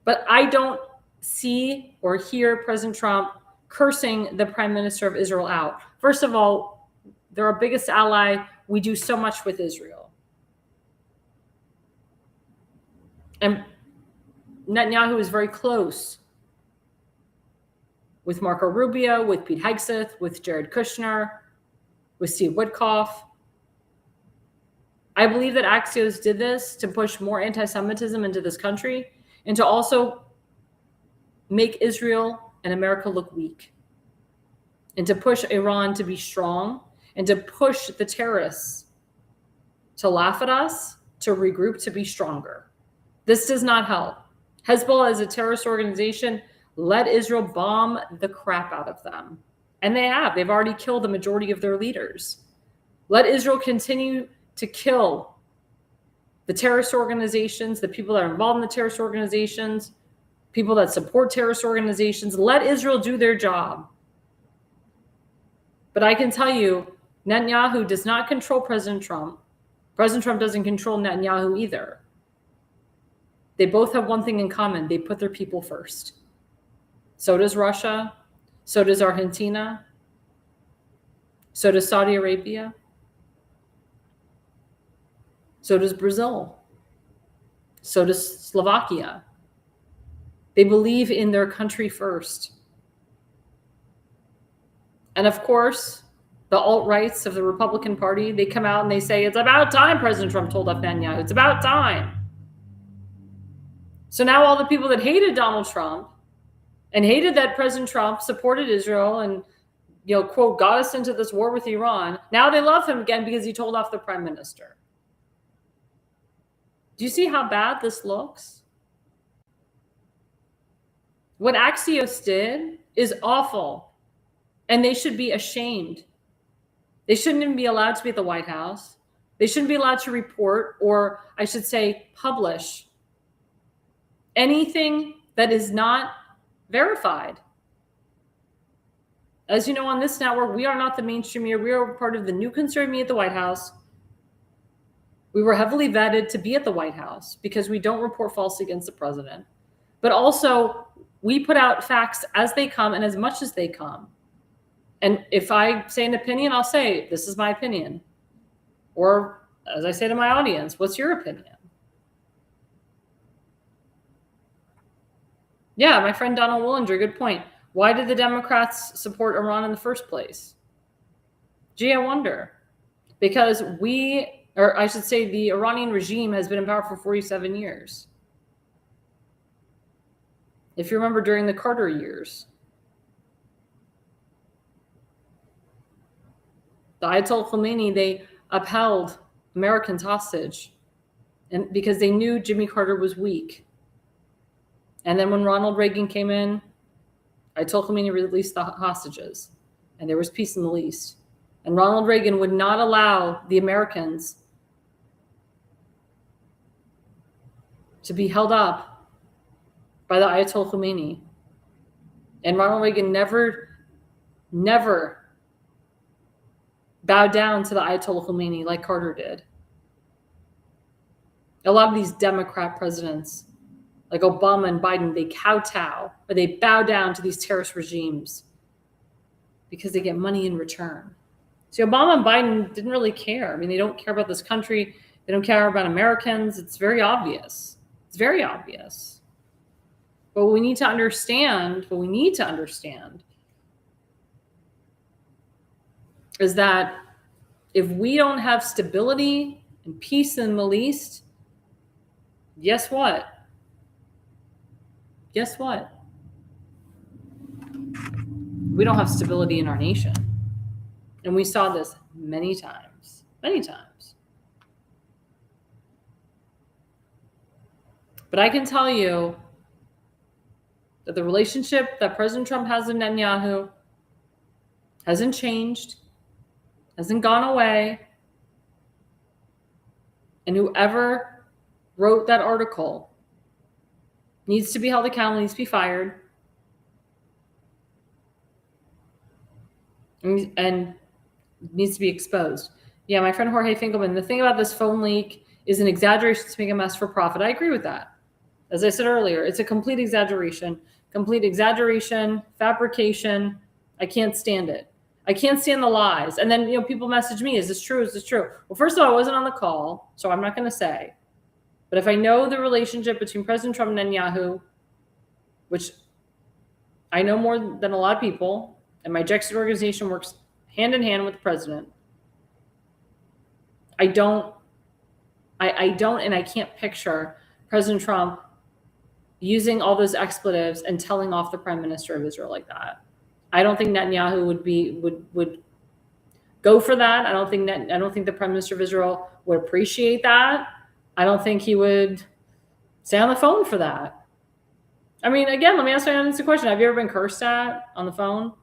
But I don't see or hear President Trump cursing the Prime Minister of Israel out. First of all, they're our biggest ally. We do so much with Israel. And Netanyahu is very close with Marco Rubio, with Pete Hegseth, with Jared Kushner, with Steve Witkoff. I believe that Axios did this to push more anti-Semitism into this country and to also make Israel and America look weak, and to push Iran to be strong, and to push the terrorists to laugh at us, to regroup, to be stronger. This does not help. Hezbollah is a terrorist organization. Let Israel bomb the crap out of them. And they have. They've already killed the majority of their leaders. Let Israel continue to kill the terrorist organizations, the people that are involved in the terrorist organizations, people that support terrorist organizations. Let Israel do their job. But I can tell you, Netanyahu does not control President Trump. President Trump doesn't control Netanyahu either. They both have one thing in common. They put their people first. So does Russia. So does Argentina. So does Saudi Arabia. So does Brazil. So does Slovakia. They believe in their country first. And of course, the alt-rights of the Republican Party, they come out and they say, it's about time President Trump told off Netanyahu. It's about time. So now all the people that hated Donald Trump and hated that President Trump supported Israel and, quote, got us into this war with Iran, now they love him again because he told off the prime minister. Do you see how bad this looks? What Axios did is awful, and they should be ashamed. They shouldn't even be allowed to be at the White House. They shouldn't be allowed to report, or I should say publish, anything that is not verified. As you know, on this network, we are not the mainstream media. We are part of the new conservative media at the White House. We were heavily vetted to be at the White House because we don't report falsely against the president. But also, we put out facts as they come and as much as they come. And if I say an opinion, I'll say, this is my opinion. Or as I say to my audience, what's your opinion? Yeah, my friend Donald Willinger, good point. Why did the Democrats support Iran in the first place? Gee, I wonder. Because the Iranian regime has been in power for 47 years. If you remember, during the Carter years, the Ayatollah Khomeini, they upheld Americans hostage, and because they knew Jimmy Carter was weak. And then when Ronald Reagan came in, Ayatollah Khomeini released the hostages, and there was peace in the Middle East. And Ronald Reagan would not allow the Americans to be held up by the Ayatollah Khomeini. And Ronald Reagan never bowed down to the Ayatollah Khomeini like Carter did. A lot of these Democrat presidents, like Obama and Biden, they kowtow or they bow down to these terrorist regimes because they get money in return. See, Obama and Biden didn't really care. I mean, they don't care about this country. They don't care about Americans. It's very obvious. It's very obvious. But we need to understand is that if we don't have stability and peace in the Middle East, guess what? Guess what? We don't have stability in our nation. And we saw this many times. But I can tell you that the relationship that President Trump has with Netanyahu hasn't changed, hasn't gone away. And whoever wrote that article needs to be held accountable, needs to be fired. And needs to be exposed. Yeah, my friend Jorge Finkelman, the thing about this phone leak is an exaggeration to make a mess for profit. I agree with that. As I said earlier, it's a complete exaggeration, fabrication. I can't stand it. I can't stand the lies. And then, people message me, is this true? Is this true? Well, first of all, I wasn't on the call, so I'm not going to say. But if I know the relationship between President Trump and Netanyahu, which I know more than a lot of people, and my Jexit organization works hand in hand with the president, I don't, and I can't picture President Trump using all those expletives and telling off the Prime Minister of Israel like that. I don't think Netanyahu would go for that. I don't think the Prime Minister of Israel would appreciate that. I don't think he would stay on the phone for that. I mean, again, let me ask you an honest question. Have you ever been cursed at on the phone?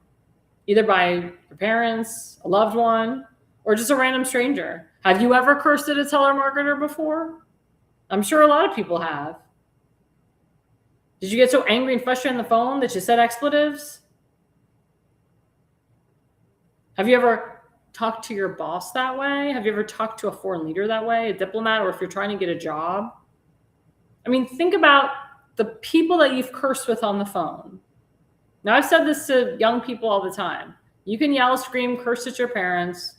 Either by your parents, a loved one, or just a random stranger? Have you ever cursed at a telemarketer before? I'm sure a lot of people have. Did you get so angry and frustrated on the phone that you said expletives? Have you ever talked to your boss that way? Have you ever talked to a foreign leader that way, a diplomat, or if you're trying to get a job? I mean, think about the people that you've cursed with on the phone. Now, I've said this to young people all the time. You can yell, scream, curse at your parents.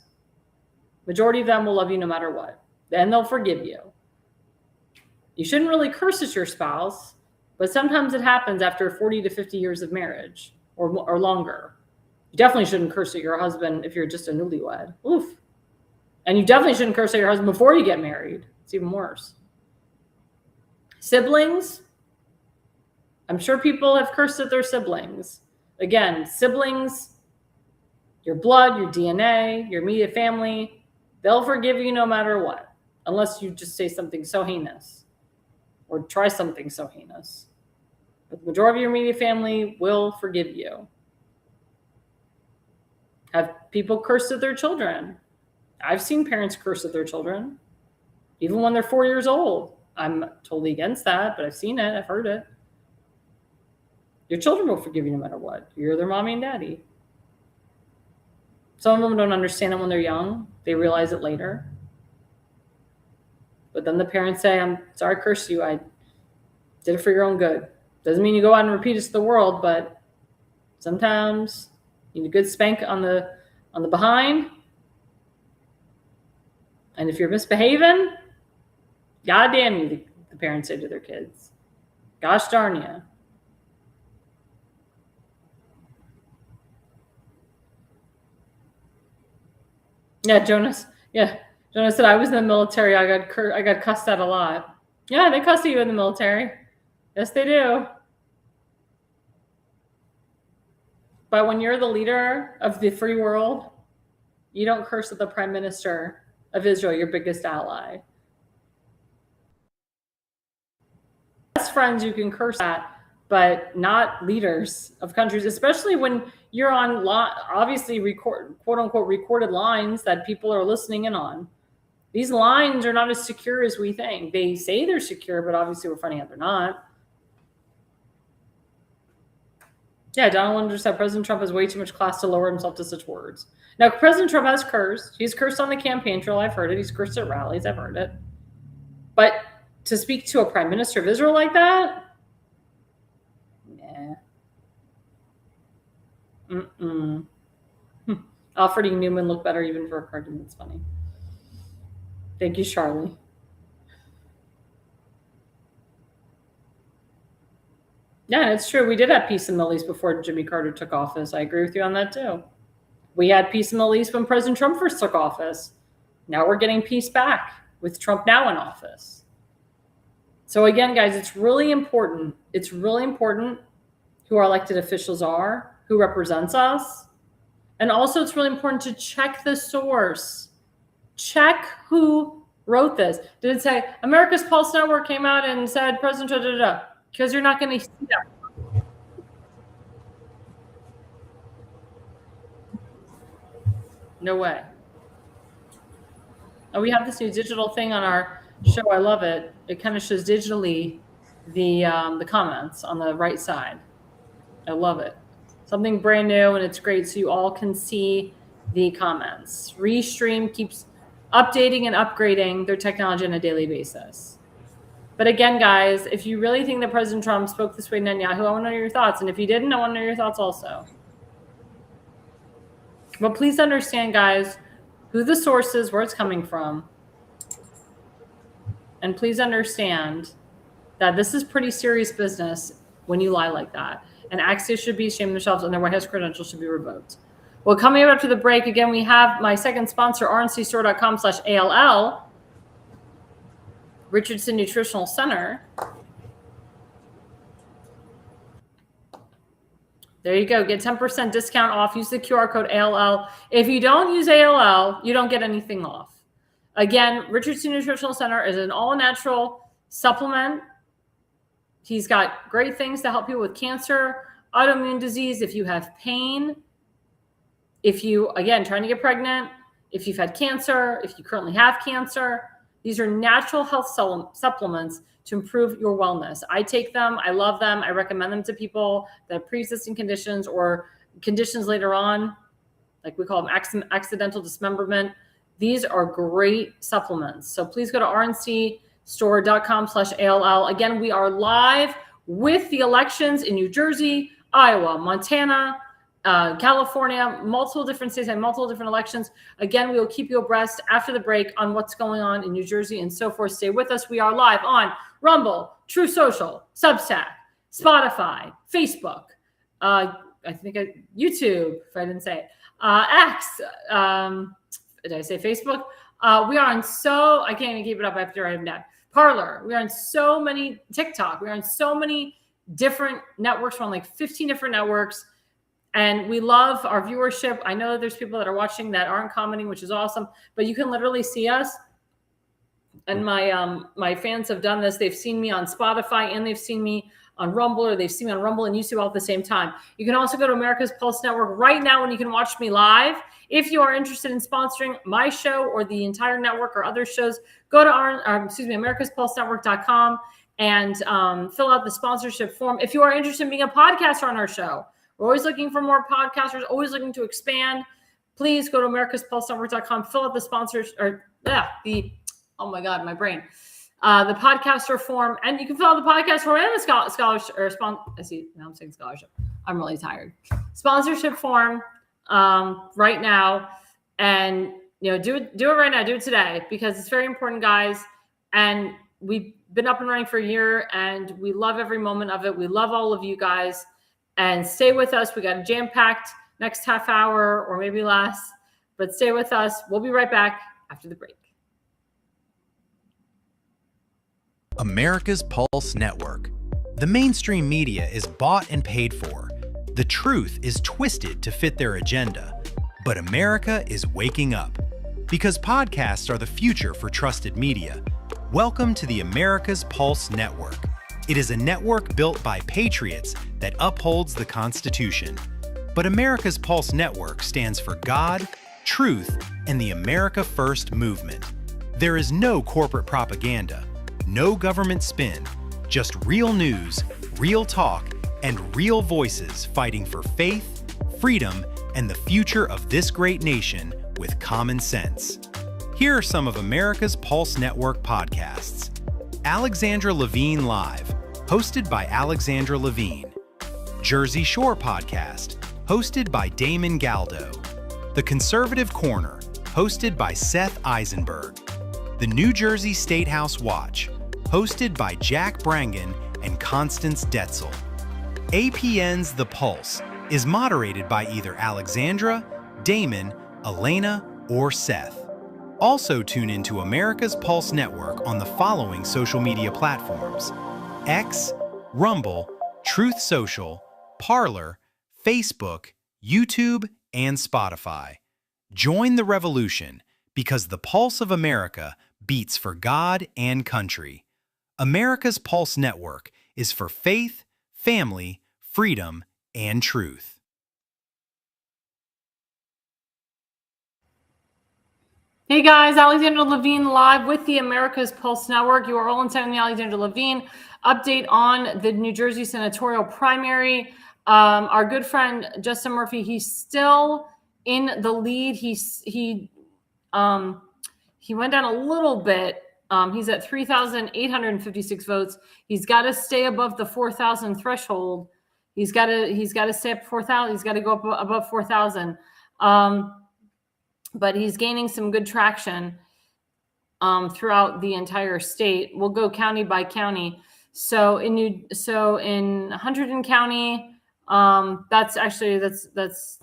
Majority of them will love you no matter what. Then they'll forgive you. You shouldn't really curse at your spouse, but sometimes it happens after 40 to 50 years of marriage or longer. You definitely shouldn't curse at your husband if you're just a newlywed. Oof. And you definitely shouldn't curse at your husband before you get married. It's even worse. Siblings. I'm sure people have cursed at their siblings. Again, siblings, your blood, your DNA, your immediate family, they'll forgive you no matter what, unless you just say something so heinous or try something so heinous. But the majority of your immediate family will forgive you. Have people cursed at their children? I've seen parents curse at their children, even when they're 4 years old. I'm totally against that, but I've seen it. I've heard it. Your children will forgive you no matter what. You're their mommy and daddy. Some of them don't understand it when they're young. They realize it later. But then the parents say, I'm sorry I cursed you. I did it for your own good. Doesn't mean you go out and repeat it to the world, but sometimes you need a good spank on the behind. And if you're misbehaving, God damn you, the parents say to their kids. Gosh darn you. Yeah, Jonas said, I was in the military. I got cussed at a lot. Yeah, they cuss at you in the military. Yes, they do. But when you're the leader of the free world, you don't curse at the Prime Minister of Israel, your biggest ally. Best friends you can curse at, but not leaders of countries, especially when you're on obviously quote unquote recorded lines that people are listening in on. These lines are not as secure as we think. They say they're secure, but obviously we're finding out they're not. Yeah, Donald Wonder said President Trump has way too much class to lower himself to such words. Now, President Trump has cursed. He's cursed on the campaign trail. I've heard it. He's cursed at rallies. I've heard it. But to speak to a Prime Minister of Israel like that? Nah. Alfred E. Newman looked better even for a cartoon. That's funny. Thank you, Charlie. Yeah, it's true. We did have peace in the Middle East before Jimmy Carter took office. I agree with you on that too. We had peace in the Middle East when President Trump first took office. Now we're getting peace back with Trump now in office. So again, guys, it's really important. It's really important who our elected officials are, who represents us. And also it's really important to check the source. Check who wrote this. Did it say America's Pulse Network came out and said President da-da-da-da? Because you're not going to see that. No way. Oh, we have this new digital thing on our show. I love it. It kind of shows digitally the comments on the right side. I love it. Something brand new, and it's great so you all can see the comments. Restream keeps updating and upgrading their technology on a daily basis. But again, guys, if you really think that President Trump spoke this way to Netanyahu, I want to know your thoughts. And if you didn't, I want to know your thoughts also. But please understand, guys, who the source is, where it's coming from. And please understand that this is pretty serious business when you lie like that. And Axios should be ashamed of themselves and their White House credentials should be revoked. Well, coming up after the break, again, we have my second sponsor, rncstore.com/ALL, Richardson Nutritional Center. There you go. Get 10% discount off. Use the QR code ALL. If you don't use ALL, you don't get anything off. Again, Richardson Nutritional Center is an all-natural supplement. He's got great things to help people with cancer, autoimmune disease, if you have pain, if you, again, trying to get pregnant, if you've had cancer, if you currently have cancer. These are natural health supplements to improve your wellness. I take them. I love them. I recommend them to people that have pre-existing conditions or conditions later on, like we call them accidental dismemberment. These are great supplements. So please go to rncstore.com/ALL. Again, we are live with the elections in New Jersey, Iowa, Montana, California, multiple different states and multiple different elections. Again, we will keep you abreast after the break on what's going on in New Jersey and so forth. Stay with us. We are live on Rumble, True Social, Substack, Spotify, Facebook, YouTube, if I didn't say it, X, did I say Facebook? We are on I can't even keep it up. I have to write them down. Parler. We are on so many, TikTok. We are on so many different networks. We're on like 15 different networks. And we love our viewership. I know there's people that are watching that aren't commenting, which is awesome. But you can literally see us. And my fans have done this. They've seen me on Spotify and they've seen me on Rumble, or they've seen me on Rumble and YouTube all at the same time. You can also go to America's Pulse Network right now when you can watch me live. If you are interested in sponsoring my show or the entire network or other shows, go to americaspulsenetwork.com and fill out the sponsorship form. If you are interested in being a podcaster on our show, we're always looking for more podcasters, always looking to expand. Please go to americaspulsenetwork.com, fill out the oh my God, my brain. The podcaster form, and you can fill out the podcast form and the scholarship, I see, now I'm saying scholarship. I'm really tired. Sponsorship form right now. And, do it right now. Do it today because it's very important, guys. And we've been up and running for a year and we love every moment of it. We love all of you guys. And stay with us. We got a jam-packed next half hour or maybe less, but stay with us. We'll be right back after the break. America's Pulse Network. The mainstream media is bought and paid for. The truth is twisted to fit their agenda. But America is waking up. Because podcasts are the future for trusted media. Welcome to the America's Pulse Network. It is a network built by patriots that upholds the Constitution. But America's Pulse Network stands for God, truth, and the America First movement. There is no corporate propaganda, no government spin, just real news, real talk, and real voices fighting for faith, freedom, and the future of this great nation with common sense. Here are some of America's Pulse Network podcasts. Alexandra Levine Live, hosted by Alexandra Levine. Jersey Shore Podcast, hosted by Damon Galdo. The Conservative Corner, hosted by Seth Eisenberg. The New Jersey State House Watch, hosted by Jack Brangen and Constance Detzel. APN's The Pulse is moderated by either Alexandra, Damon, Elena, or Seth. Also tune into America's Pulse Network on the following social media platforms: X, Rumble, Truth Social, Parler, Facebook, YouTube, and Spotify. Join the revolution, because the pulse of America beats for God and country. America's Pulse Network is for faith, family, freedom, and truth. Hey guys, Alexandra Levine live with the America's Pulse Network. You are all inside on the Alexandra Levine update on the New Jersey senatorial primary. Our good friend Justin Murphy, he's still in the lead. He went down a little bit. He's at 3,856 votes. He's got to stay above the 4,000 threshold. He's got to stay up 4,000. He's got to go up above 4,000. But he's gaining some good traction throughout the entire state. We'll go county by county. So in Hunterdon County, that's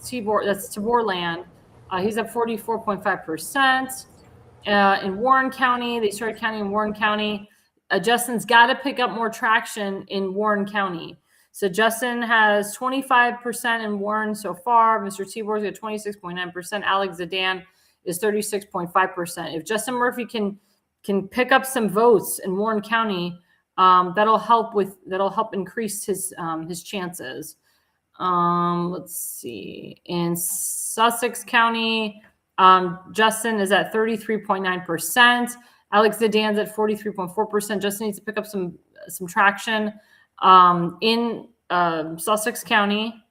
Tabor land. He's at 44.5%. In Warren County, they started counting in Warren County. Justin's got to pick up more traction in Warren County. So Justin has 25% in Warren so far. Mr. Tibor's at 26.9%. Alex Zedan is 36.5%. If Justin Murphy can pick up some votes in Warren County, that'll help increase his chances. Let's see. In Sussex County, Justin is at 33.9%. Alex Zedan's at 43.4%. Justin needs to pick up some traction in Sussex County,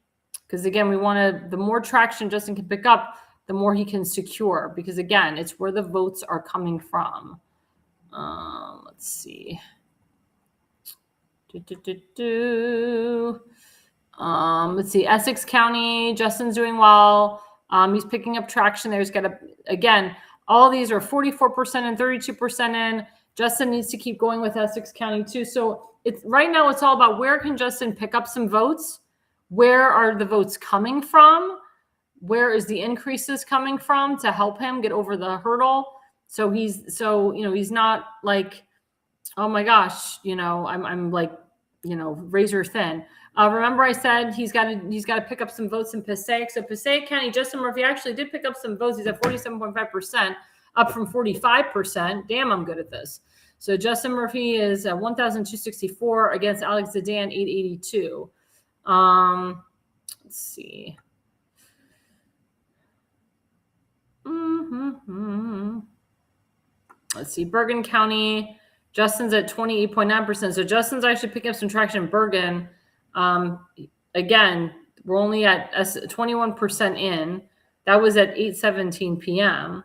because again, the more traction Justin can pick up, the more he can secure, because again, it's where the votes are coming from. Let's see. Let's see. Essex County, Justin's doing well. He's picking up traction there. He's got all these are 44% and 32% in. Justin needs to keep going with Essex County too. So right now it's all about where can Justin pick up some votes? Where are the votes coming from? Where is the increases coming from to help him get over the hurdle? So he's not like, oh my gosh, I'm like, razor thin. Remember I said he's got to pick up some votes in Passaic. So Passaic County, Justin Murphy actually did pick up some votes. He's at 47.5%, up from 45%. Damn, I'm good at this. So Justin Murphy is 1,264 against Alex Zedan, 882. Let's see. Let's see. Bergen County, Justin's at 28.9%. So Justin's actually picking up some traction in Bergen. Again, we're only at 21% in. That was at 8:17 p.m.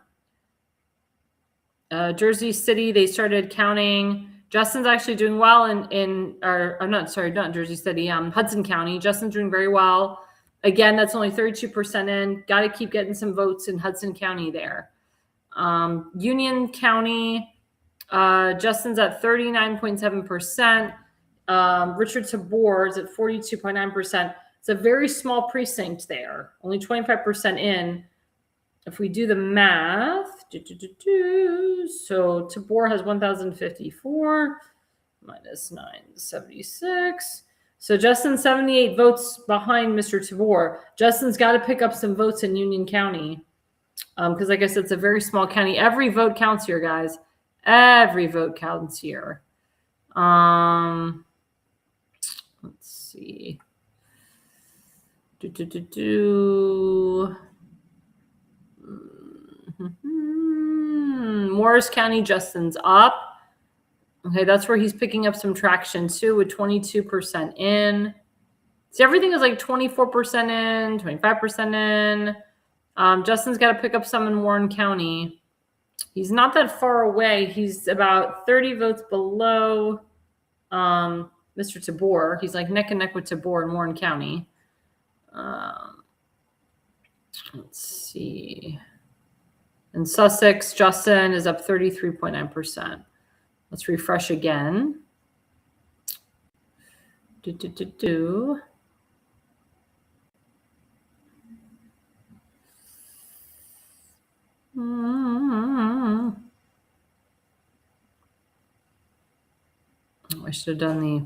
Jersey City, they started counting. Justin's actually doing well not Jersey City, Hudson County. Justin's doing very well. Again, that's only 32% in. Got to keep getting some votes in Hudson County there. Union County, Justin's at 39.7%. Richard Tabor is at 42.9%. It's a very small precinct there, only 25% in. If we do the math, so Tabor has 1,054 minus 976. So Justin's 78 votes behind Mr. Tabor. Justin's got to pick up some votes in Union County, because like I said, it's a very small county. Every vote counts here, guys. Every vote counts here. Let's see. Morris County, Justin's up. Okay, that's where he's picking up some traction too, with 22% in. So everything is like 24% in, 25% in. Justin's got to pick up some in Warren County. He's not that far away. He's about 30 votes below Mr. Tabor. He's like neck and neck with Tabor in Warren County. Let's see. In Sussex, Justin is up 33.9%. Let's refresh again. should have done the,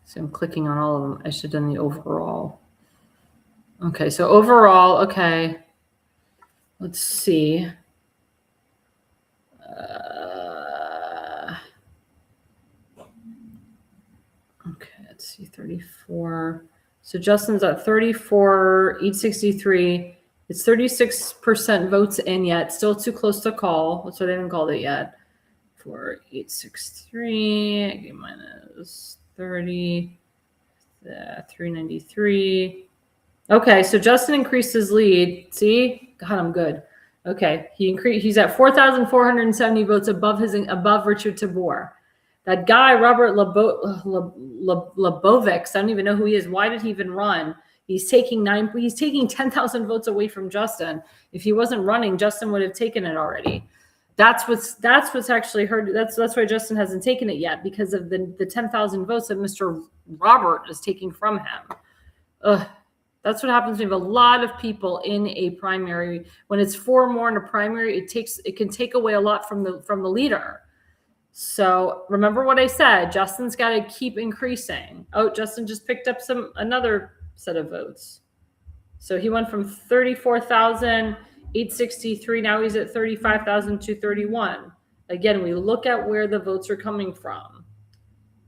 so I'm clicking on all of them. I should have done the overall. Okay, so overall, okay. Let's see. Okay, let's see, 34. So Justin's at 34, 863. It's 36% votes in yet. Still too close to call. That's why they haven't called it yet. For 863, minus 30, 393. Okay, so Justin increased his lead. See, God, I'm good. Okay, he's at 4,470 votes above Richard Tabor. That guy, Robert Lebovics, I don't even know who he is. Why did he even run? He's taking 10,000 votes away from Justin. If he wasn't running, Justin would have taken it already. That's what's actually heard. That's why Justin hasn't taken it yet, because of the 10,000 votes that Mr. Robert is taking from him. Ugh. That's what happens when you have a lot of people in a primary. When it's 4 more in a primary, it can take away a lot from the leader. So remember what I said. Justin's got to keep increasing. Oh, Justin just picked up another set of votes. So he went from 34,863. Now he's at 35,231. Again, we look at where the votes are coming from.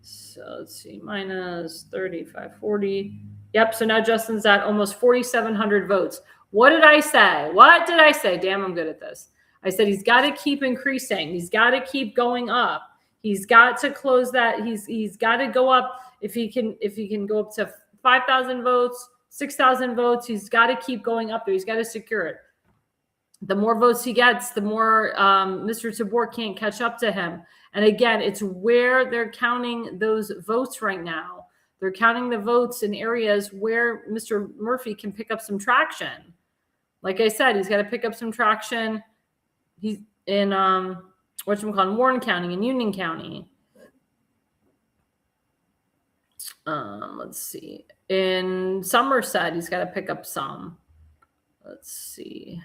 So let's see, minus 3540. Yep, so now Justin's at almost 4,700 votes. What did I say? Damn, I'm good at this. I said he's got to keep increasing. He's got to keep going up. He's got to close that. He's got to go up. If he can go up to 5,000 votes, 6,000 votes, he's got to keep going up there. He's got to secure it. The more votes he gets, the more Mr. Tabor can't catch up to him. And again, it's where they're counting those votes right now. They're counting the votes in areas where Mr. Murphy can pick up some traction. Like I said, he's got to pick up some traction. He's in Warren County and Union County. Let's see. In Somerset, he's got to pick up some. Let's see.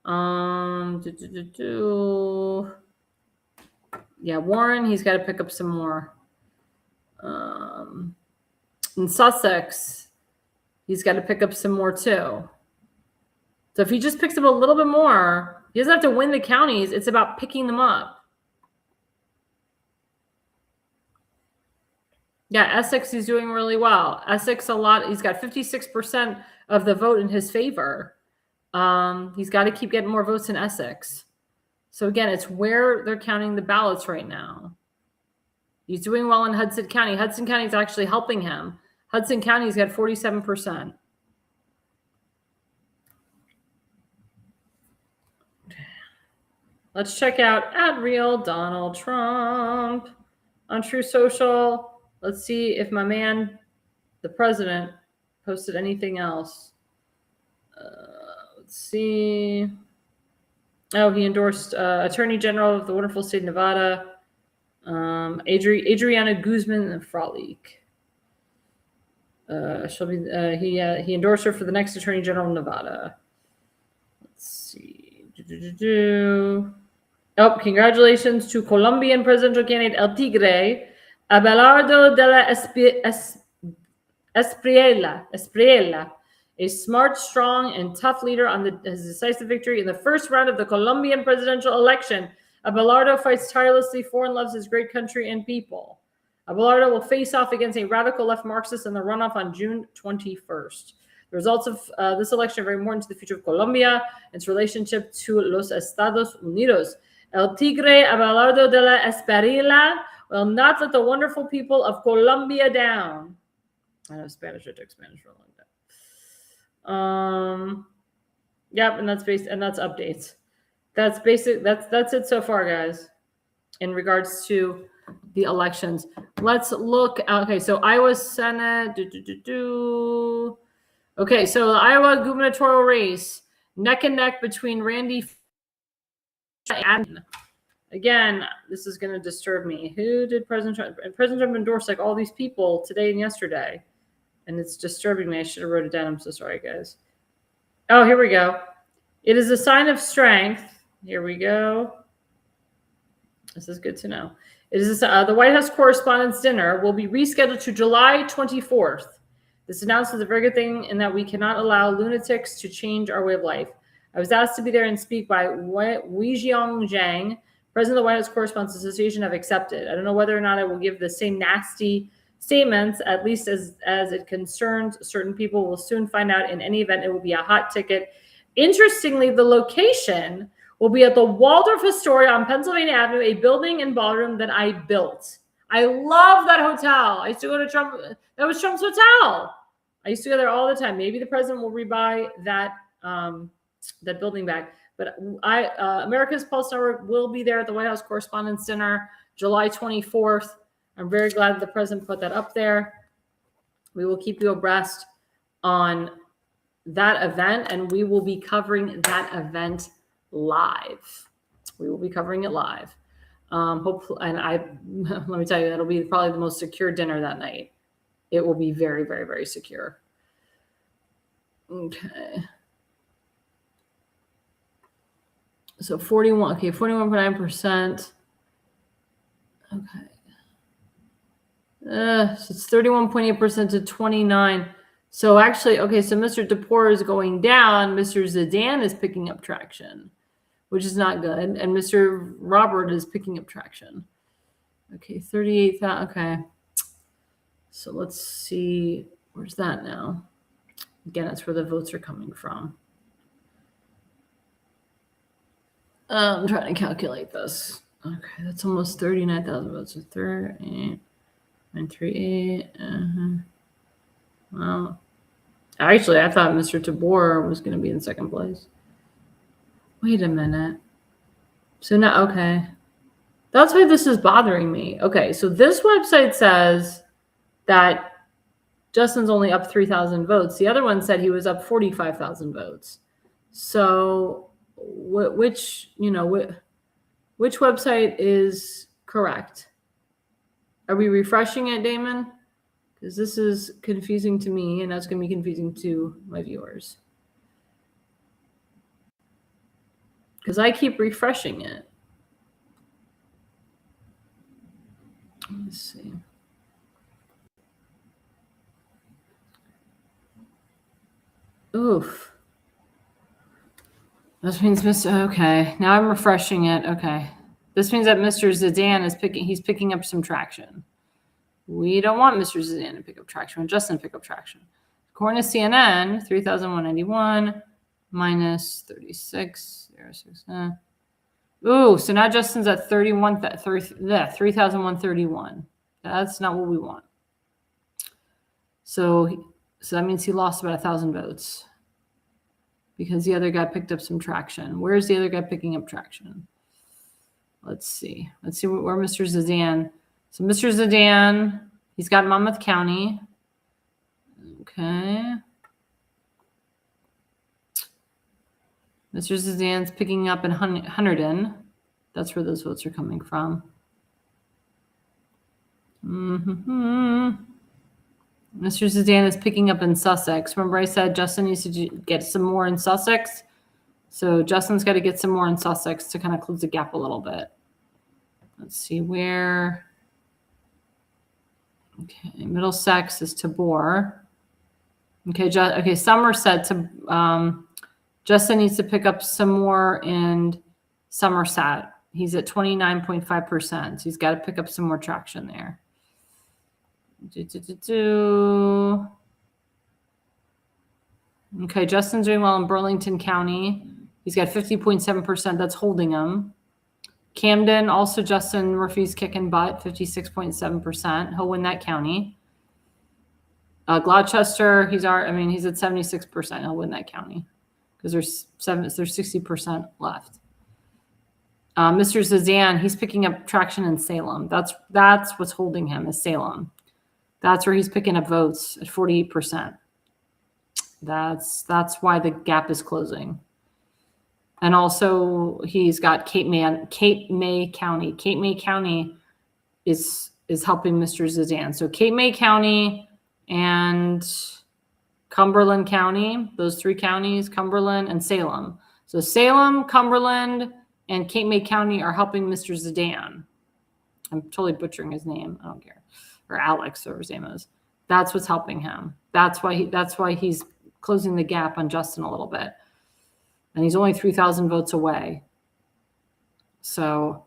Yeah, Warren, he's got to pick up some more. In Sussex, he's got to pick up some more too. So if he just picks up a little bit more, he doesn't have to win the counties. It's about picking them up. Yeah, Essex, he's doing really well. Essex, he's got 56% of the vote in his favor. He's got to keep getting more votes in Essex. So again, it's where they're counting the ballots right now. He's doing well in Hudson County. Hudson County is actually helping him. Hudson County's got 47%. Let's check out @Real Donald Trump on True Social. Let's see if my man, the president, posted anything else. Let's see. Oh, he endorsed Attorney General of the wonderful state of Nevada, Adriana Guzman Frolic. He endorsed her for the next Attorney General of Nevada. Let's see. Oh, congratulations to Colombian presidential candidate El Tigre, Abelardo de la Espriella, a smart, strong, and tough leader on his decisive victory in the first round of the Colombian presidential election. Abelardo fights tirelessly for and loves his great country and people. Abelardo will face off against a radical left Marxist in the runoff on June 21st. The results of this election are very important to the future of Colombia and its relationship to los Estados Unidos. El Tigre Abelardo de la Espriella will not let the wonderful people of Colombia down. I know Spanish. I took Spanish for a long time. Yep, and that's updates. That's basic. That's it so far, guys, in regards to the elections. Let's look. Okay, so Iowa Senate. Okay, so the Iowa gubernatorial race, neck and neck between Randy and, again, this is going to disturb me. Who did President Trump? President Trump endorsed like all these people today and yesterday, and it's disturbing me. I should have wrote it down. I'm so sorry, guys. Oh, here we go. It is a sign of strength. Here we go. This is good to know. It is the White House Correspondents' Dinner will be rescheduled to July 24th. This announcement is a very good thing in that we cannot allow lunatics to change our way of life. I was asked to be there and speak by Weijiong Zhang, president of the White House Correspondents Association. I've accepted. I don't know whether or not I will give the same nasty statements, at least as it concerns certain people. We'll soon find out. In any event, it will be a hot ticket. Interestingly, the location will be at the Waldorf Astoria on Pennsylvania Avenue, a building and ballroom that I built. I love that hotel. I used to go to Trump. That was Trump's hotel. I used to go there all the time. Maybe the president will rebuy that that building back. But America's Pulse Network will be there at the White House Correspondents' Dinner, July 24th. I'm very glad that the president put that up there. We will keep you abreast on that event, and we will be covering that event live. We will be covering it live. Hopefully, and let me tell you, that'll be probably the most secure dinner that night. It will be very, very, very secure. Okay. So 41.9%. Okay. So it's 31.8% to 29. So actually, okay, so Mr. DePore is going down. Mr. Zidane is picking up traction, which is not good. And Mr. Robert is picking up traction. Okay, 38,000. Okay. So let's see. Where's that now? Again, that's where the votes are coming from. I'm trying to calculate this. Okay, that's almost 39,000 votes. So 38,938. Well, actually, I thought Mr. Tabor was going to be in second place. Wait a minute. So now, okay. That's why this is bothering me. Okay, so this website says that Justin's only up 3,000 votes. The other one said he was up 45,000 votes. So which website is correct? Are we refreshing it, Damon? Because this is confusing to me, and that's going to be confusing to my viewers. Because I keep refreshing it. Let's see. Oof. This means okay. Now I'm refreshing it. Okay. This means that Mr. Zidane is picking up some traction. We don't want Mr. Zidane to pick up traction. We want Justin to pick up traction. According to CNN, 3,191 minus 36,069. Ooh, so now Justin's at 3,131. That's not what we want. So that means he lost about 1,000 votes because the other guy picked up some traction. Where's the other guy picking up traction? Let's see where Mr. Zidane. So Mr. Zidane, he's got Monmouth County. Okay. Mr. Zidane's picking up in Hunterdon. That's where those votes are coming from. Mr. Zidane is picking up in Sussex. Remember I said Justin needs to get some more in Sussex? So Justin's got to get some more in Sussex to kind of close the gap a little bit. Let's see where. Okay, Middlesex is Tabor. Okay, Somerset Justin needs to pick up some more in Somerset. He's at 29.5%. So he's got to pick up some more traction there. Okay, Justin's doing well in Burlington County. He's got 50.7%. That's holding him. Camden, also Justin Murphy's kicking butt, 56.7%. He'll win that county. Gloucester, he's at 76%. He'll win that county because there's 60% left. Mr. Zidane, he's picking up traction in Salem. That's what's holding him is Salem. That's where he's picking up votes at 48%. That's why the gap is closing. And also he's got Cape May County. Cape May County is helping Mr. Zidane. So Cape May County and Cumberland County, those three counties, Cumberland and Salem. So Salem, Cumberland, and Cape May County are helping Mr. Zidane. I'm totally butchering his name. I don't care. Or Alex, whatever his name is. That's what's helping him. That's why he's closing the gap on Justin a little bit. And he's only 3,000 votes away. So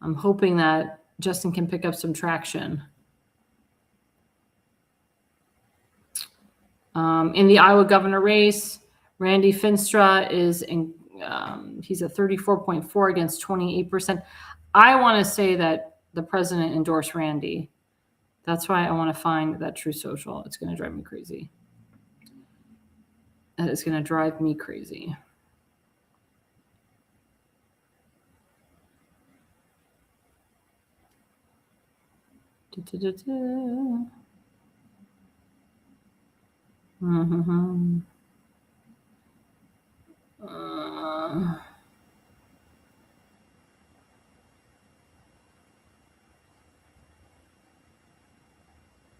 I'm hoping that Justin can pick up some traction. In the Iowa governor race, Randy Finstra is he's at 34.4 against 28%. I want to say that the president endorsed Randy. That's why I want to find that True Social. It's going to drive me crazy. That is going to drive me crazy. Mm-hmm.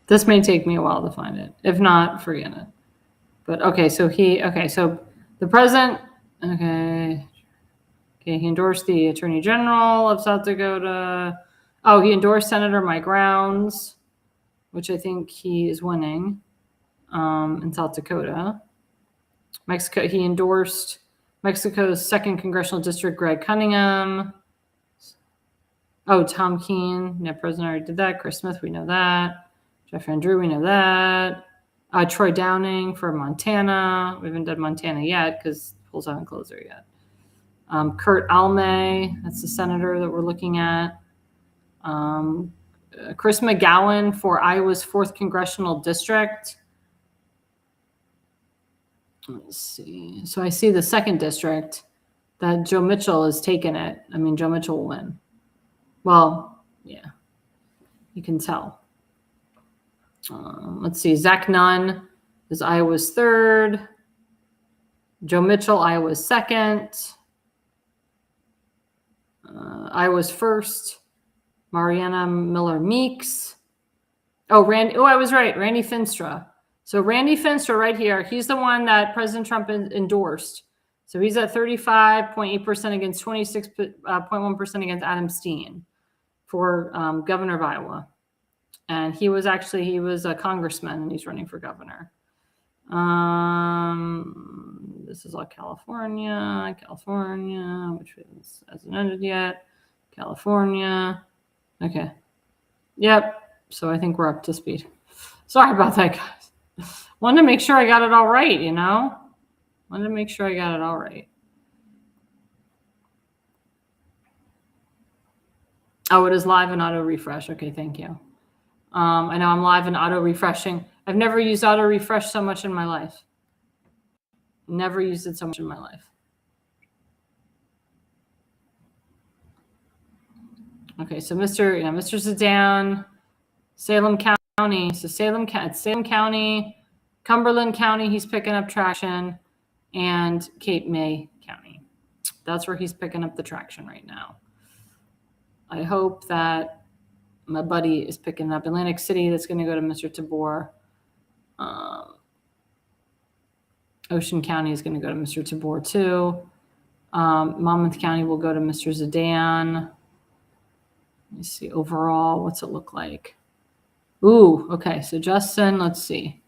This may take me a while to find it. If not, forget it. But okay, so the president, he endorsed the Attorney General of South Dakota. Oh, he endorsed Senator Mike Rounds, which I think he is winning in South Dakota. Mexico, he endorsed Mexico's 2nd Congressional District, Greg Cunningham. Oh, Tom Keene. Yeah, president already did that. Chris Smith, we know that. Jeff Andrew, we know that. Troy Downing for Montana. We haven't done Montana yet because polls haven't closed there yet. Kurt Alme, that's the senator that we're looking at. Chris McGowan for Iowa's 4th Congressional District. Let's see. So I see the 2nd district that Joe Mitchell has taken it. I mean, Joe Mitchell will win. Well, yeah, you can tell. Let's see. Zach Nunn is Iowa's 3rd. Joe Mitchell, Iowa's 2nd. Iowa's 1st. Mariana Miller Meeks. Oh, I was right. Randy Finstra. So Randy Finstra right here, he's the one that President Trump endorsed. So he's at 35.8% against 26.1% against Adam Steen for governor of Iowa. And he was a congressman and he's running for governor. This is all California, which hasn't ended yet. California. Okay. Yep. So I think we're up to speed. Sorry about that, guys. Wanted to make sure I got it all right, Wanted to make sure I got it all right. Oh, it is live and auto refresh. Okay, thank you. I know I'm live and auto refreshing. I've never used auto refresh so much in my life. Never used it so much in my life. Okay, so Mr. Sedan, Salem County. So Salem County, Cumberland County, he's picking up traction, and Cape May County. That's where he's picking up the traction right now. I hope that my buddy is picking up Atlantic City. That's going to go to Mr. Tabor. Ocean County is going to go to Mr. Tabor too. Monmouth County will go to Mr. Sedan. Let me see overall. What's it look like? Ooh, okay. So Justin, let's see.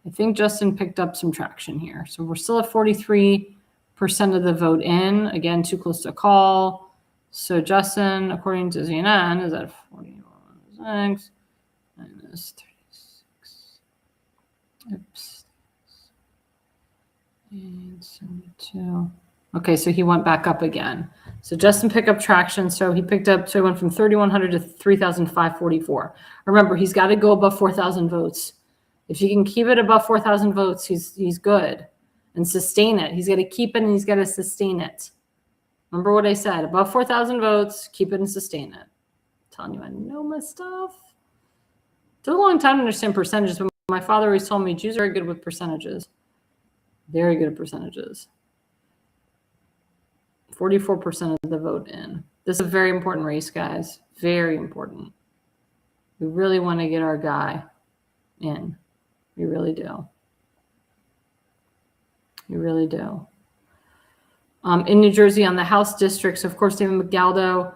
I think Justin picked up some traction here. So we're still at 43% of the vote in. Again, too close to call. So Justin, according to CNN, is at 41 minus 36. Oops. 872. Okay, so he went back up again. So Justin picked up traction. So he went from 3,100 to 3,544. Remember, he's got to go above 4,000 votes. If you can keep it above 4,000 votes, he's good, and sustain it. He's got to keep it and he's got to sustain it. Remember what I said, above 4,000 votes, keep it and sustain it. I'm telling you, I know my stuff. It took a long time to understand percentages, but my father always told me Jews are very good with percentages. Very good at percentages. 44% of the vote in. This is a very important race, guys. Very important. We really want to get our guy in. We really do. We really do. In New Jersey, on the House districts, of course, David McGaldo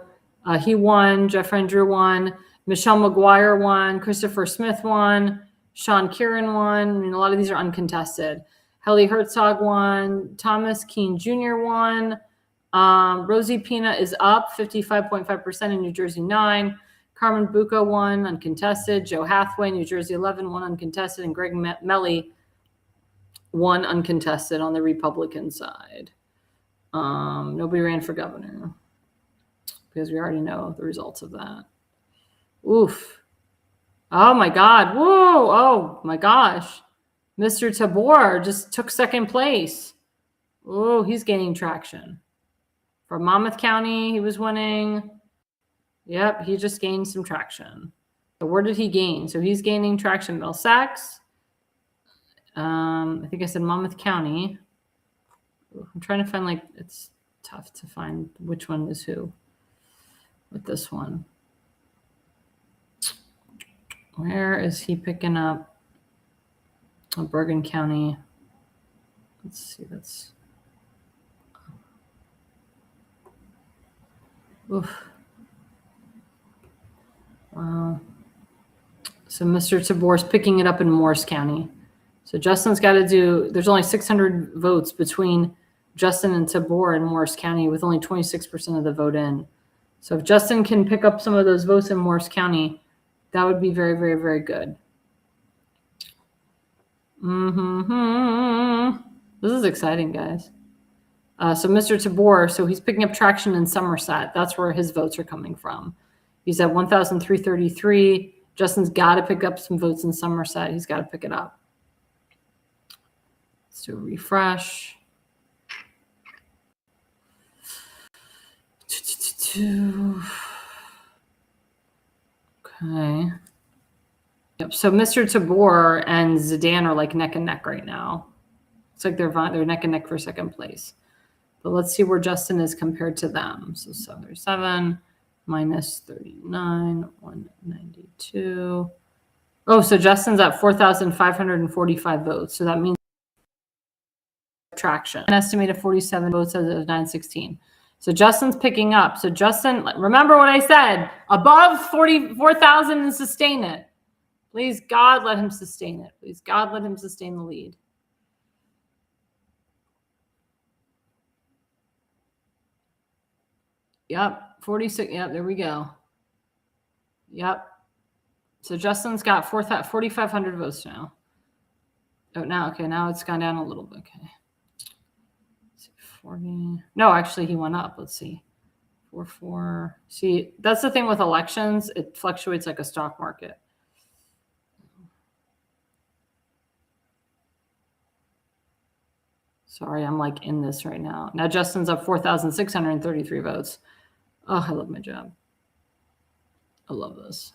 He won. Jeff Andrew won. Michelle McGuire won. Christopher Smith won. Sean Kieran won. I mean, a lot of these are uncontested. Helly Herzog won. Thomas Keene Jr. won. Rosie Pina is up 55.5% in New Jersey 9. Carmen Bucco won uncontested. Joe Hathaway, New Jersey 11, won uncontested. And Greg Melly won uncontested on the Republican side. Nobody ran for governor because we already know the results of that. Oof. Oh my God. Whoa. Oh my gosh. Mr. Tabor just took second place. Oh, he's gaining traction. From Monmouth County, he was winning. Yep, he just gained some traction. So where did he gain? So he's gaining traction. Middlesex. I think I said Monmouth County. I'm trying to find, like, it's tough to find which one is who with this one. Where is he picking up? Oh, Bergen County. Let's see. That's. Oof. Wow. So Mr. Tabor's picking it up in Morris County. So Justin's got to do, there's only 600 votes between Justin and Tabor in Morris County with only 26% of the vote in. So if Justin can pick up some of those votes in Morris County, that would be very, very, very good. This is exciting, guys. So Mr. Tabor, so he's picking up traction in Somerset. That's where his votes are coming from. He's at 1,333. Justin's got to pick up some votes in Somerset. He's got to pick it up. Let's do a refresh. Okay. Yep. So Mr. Tabor and Zidane are like neck and neck right now. It's like they're neck and neck for second place. But let's see where Justin is compared to them. So 737 minus 39, 192. Oh, so Justin's at 4,545 votes. So that means traction. An estimated 47 votes as of 9/16. So Justin's picking up. So Justin, remember what I said, above 44,000 and sustain it. Please, God, let him sustain it. Please, God, let him sustain the lead. Yep, 46. Yep, there we go. Yep. So Justin's got 4,500 votes now. Oh, now it's gone down a little bit. Okay. Let's see, 40. No, actually, he went up. Let's see. 44. See, that's the thing with elections. It fluctuates like a stock market. Sorry, I'm like in this right now. Now Justin's up 4,633 votes. Oh, I love my job. I love this.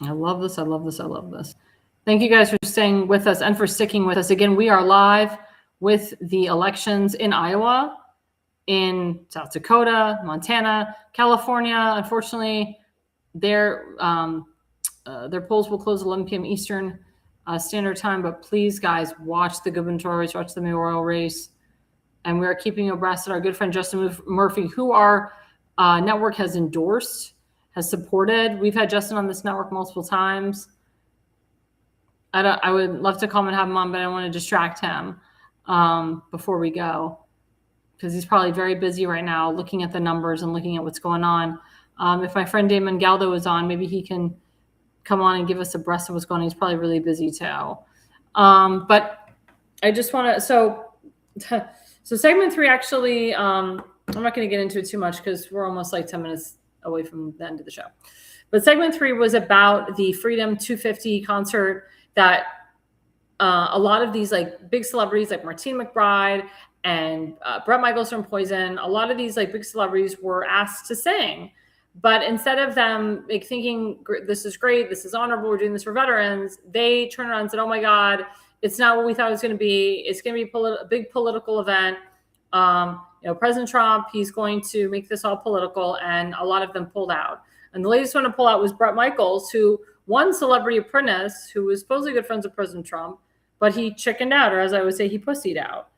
I love this. I love this. I love this. Thank you guys for staying with us and for sticking with us. Again, we are live with the elections in Iowa, in South Dakota, Montana, California. Unfortunately, their polls will close 11 p.m. Eastern Standard Time. But please, guys, watch the gubernatorial race, watch the mayoral race. And we are keeping abreast of our good friend Justin Murphy, who our network has endorsed, has supported. We've had Justin on this network multiple times. I would love to come and have him on, but I don't want to distract him before we go, because he's probably very busy right now looking at the numbers and looking at what's going on. If my friend Damon Galdo is on, maybe he can come on and give us a breast of what's going on. He's probably really busy too. But I just want to, so segment 3, actually, I'm not going to get into it too much because we're almost like 10 minutes away from the end of the show. But segment 3 was about the Freedom 250 concert that a lot of these like big celebrities like Martine McBride and Bret Michaels from Poison, a lot of these like big celebrities were asked to sing. But instead of them like thinking, this is great, this is honorable, we're doing this for veterans, they turned around and said, oh my God, it's not what we thought it was going to be. It's going to be a big political event. President Trump, he's going to make this all political, and a lot of them pulled out. And the latest one to pull out was Bret Michaels, who won Celebrity Apprentice, who was supposedly good friends with President Trump, but he chickened out, or as I would say, he pussied out.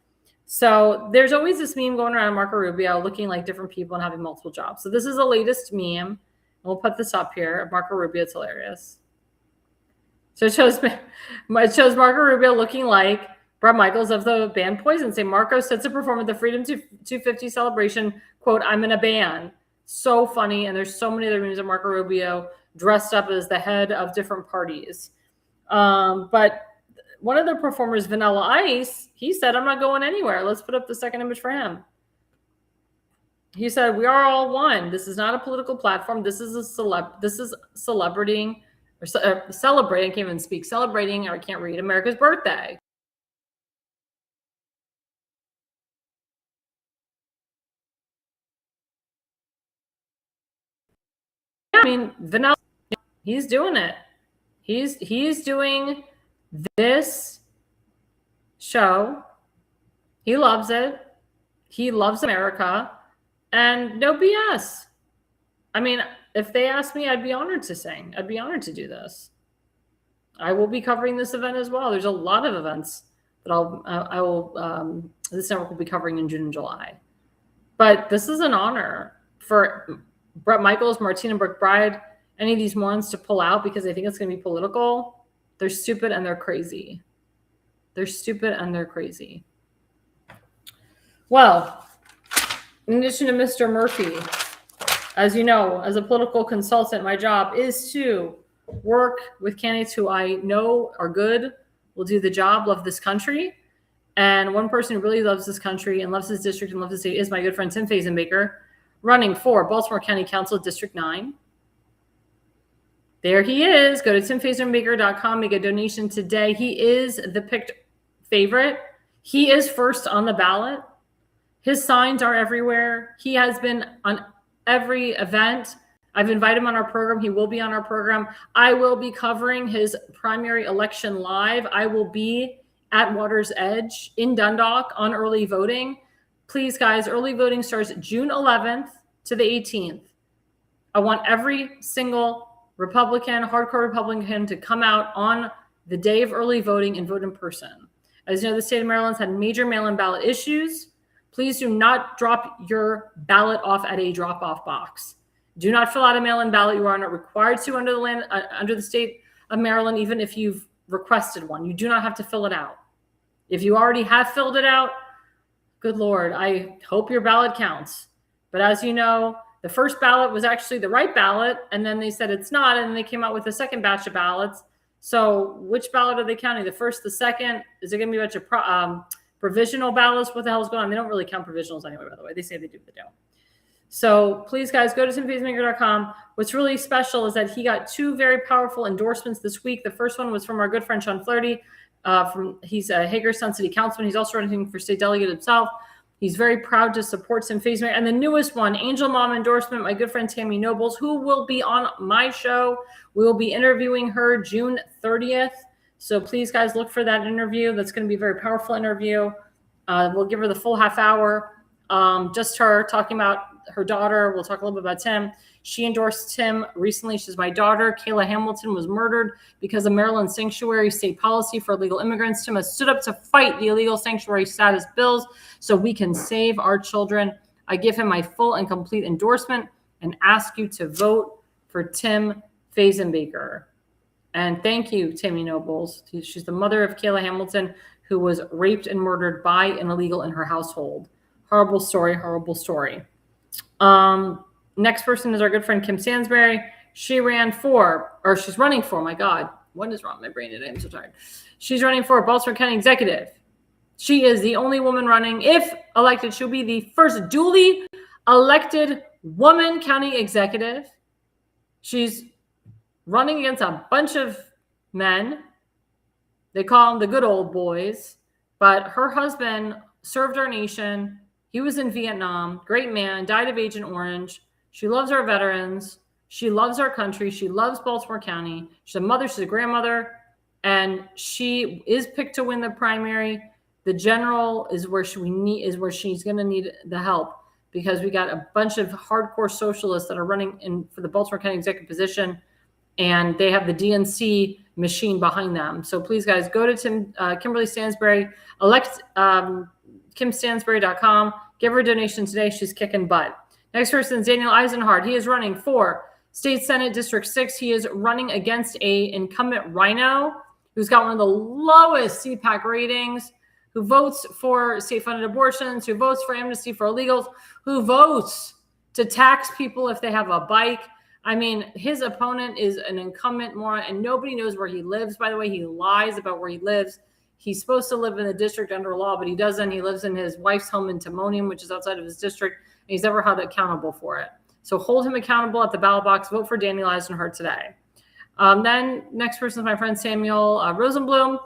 So there's always this meme going around Marco Rubio looking like different people and having multiple jobs. So this is the latest meme. We'll put this up here of Marco Rubio. It's hilarious. So it shows Marco Rubio looking like Bret Michaels of the band Poison. Say Marco set to perform at the Freedom 250 celebration. Quote, I'm in a band. So funny. And there's so many other memes of Marco Rubio dressed up as the head of different parties. But one of the performers, Vanilla Ice, he said, I'm not going anywhere. Let's put up the second image for him. He said, we are all one. This is not a political platform. This is celebrating, I can't even speak, celebrating, or I can't read, America's birthday. I mean, Vanilla, he's doing it. He's doing this show. He loves it. He loves America. And no BS. I mean, if they asked me, I'd be honored to sing. I'd be honored to do this. I will be covering this event as well. There's a lot of events that this network will be covering in June and July. But this is an honor for Bret Michaels, Martina McBride, any of these morons to pull out because they think it's going to be political. They're stupid and they're crazy. They're stupid and they're crazy. Well, in addition to Mr. Murphy, as you know, as a political consultant, my job is to work with candidates who I know are good, will do the job, love this country. And one person who really loves this country and loves his district and loves the state is my good friend Tim Fazenbaker, running for Baltimore County Council District 9. There he is. Go to timfazenbaker.com, make a donation today. He is the picked favorite. He is first on the ballot. His signs are everywhere. He has been on every event. I've invited him on our program. He will be on our program. I will be covering his primary election live. I will be at Water's Edge in Dundalk on early voting. Please, guys, early voting starts June 11th to the 18th. I want every single Republican, hardcore Republican, to come out on the day of early voting and vote in person. As you know, the state of Maryland's had major mail-in ballot issues. Please do not drop your ballot off at a drop-off box. Do not fill out a mail-in ballot. You are not required to under the state of Maryland, even if you've requested one. You do not have to fill it out. If you already have filled it out, good Lord, I hope your ballot counts. But as you know, the first ballot was actually the right ballot, and then they said it's not, and then they came out with a second batch of ballots. So which ballot are they counting? The first, the second? Is it going to be a bunch of provisional ballots? What the hell is going on? They don't really count provisionals anyway, by the way. They say they do, but they don't. So please, guys, go to timfazenbaker.com. What's really special is that he got two very powerful endorsements this week. The first one was from our good friend Sean Flaherty. He's a Hagerstown City Councilman. He's also running for state delegate himself. He's very proud to support Tim Fazenbaker. And the newest one, Angel Mom endorsement, my good friend Tammy Nobles, who will be on my show. We will be interviewing her June 30th. So please, guys, look for that interview. That's going to be a very powerful interview. We'll give her the full half hour. Just her talking about her daughter. We'll talk a little bit about Tim. She endorsed Tim recently. She's my daughter. Kayla Hamilton was murdered because of Maryland sanctuary state policy for illegal immigrants. Tim has stood up to fight the illegal sanctuary status bills so we can save our children. I give him my full and complete endorsement and ask you to vote for Tim Fazenbaker. And thank you, Tammy Nobles. She's the mother of Kayla Hamilton, who was raped and murdered by an illegal in her household. Horrible story, horrible story. Next person is our good friend Kim Sansbury. She's running for, my God, what is wrong with my brain today? I'm so tired. She's running for Baltimore County Executive. She is the only woman running. If elected, she'll be the first duly elected woman county executive. She's running against a bunch of men. They call them the good old boys. But her husband served our nation. He was in Vietnam. Great man. Died of Agent Orange. She loves our veterans. She loves our country. She loves Baltimore County. She's a mother. She's a grandmother. And she is picked to win the primary. The general is where she's going to need the help, because we got a bunch of hardcore socialists that are running in for the Baltimore County executive position, and they have the DNC machine behind them. So please, guys, go to Kimberly Stansbury, elect KimStansberry.com. Give her a donation today. She's kicking butt. Next person is Daniel Eisenhardt. He is running for State Senate District 6. He is running against a incumbent rhino who's got one of the lowest CPAC ratings, who votes for state-funded abortions, who votes for amnesty for illegals, who votes to tax people if they have a bike. I mean, his opponent is an incumbent moron, and nobody knows where he lives. By the way, he lies about where he lives. He's supposed to live in the district under law, but he doesn't. He lives in his wife's home in Timonium, which is outside of his district, and he's never held accountable for it. So hold him accountable at the ballot box. Vote for Daniel Eisenhardt today. Then next person is my friend Samuel Rosenblum.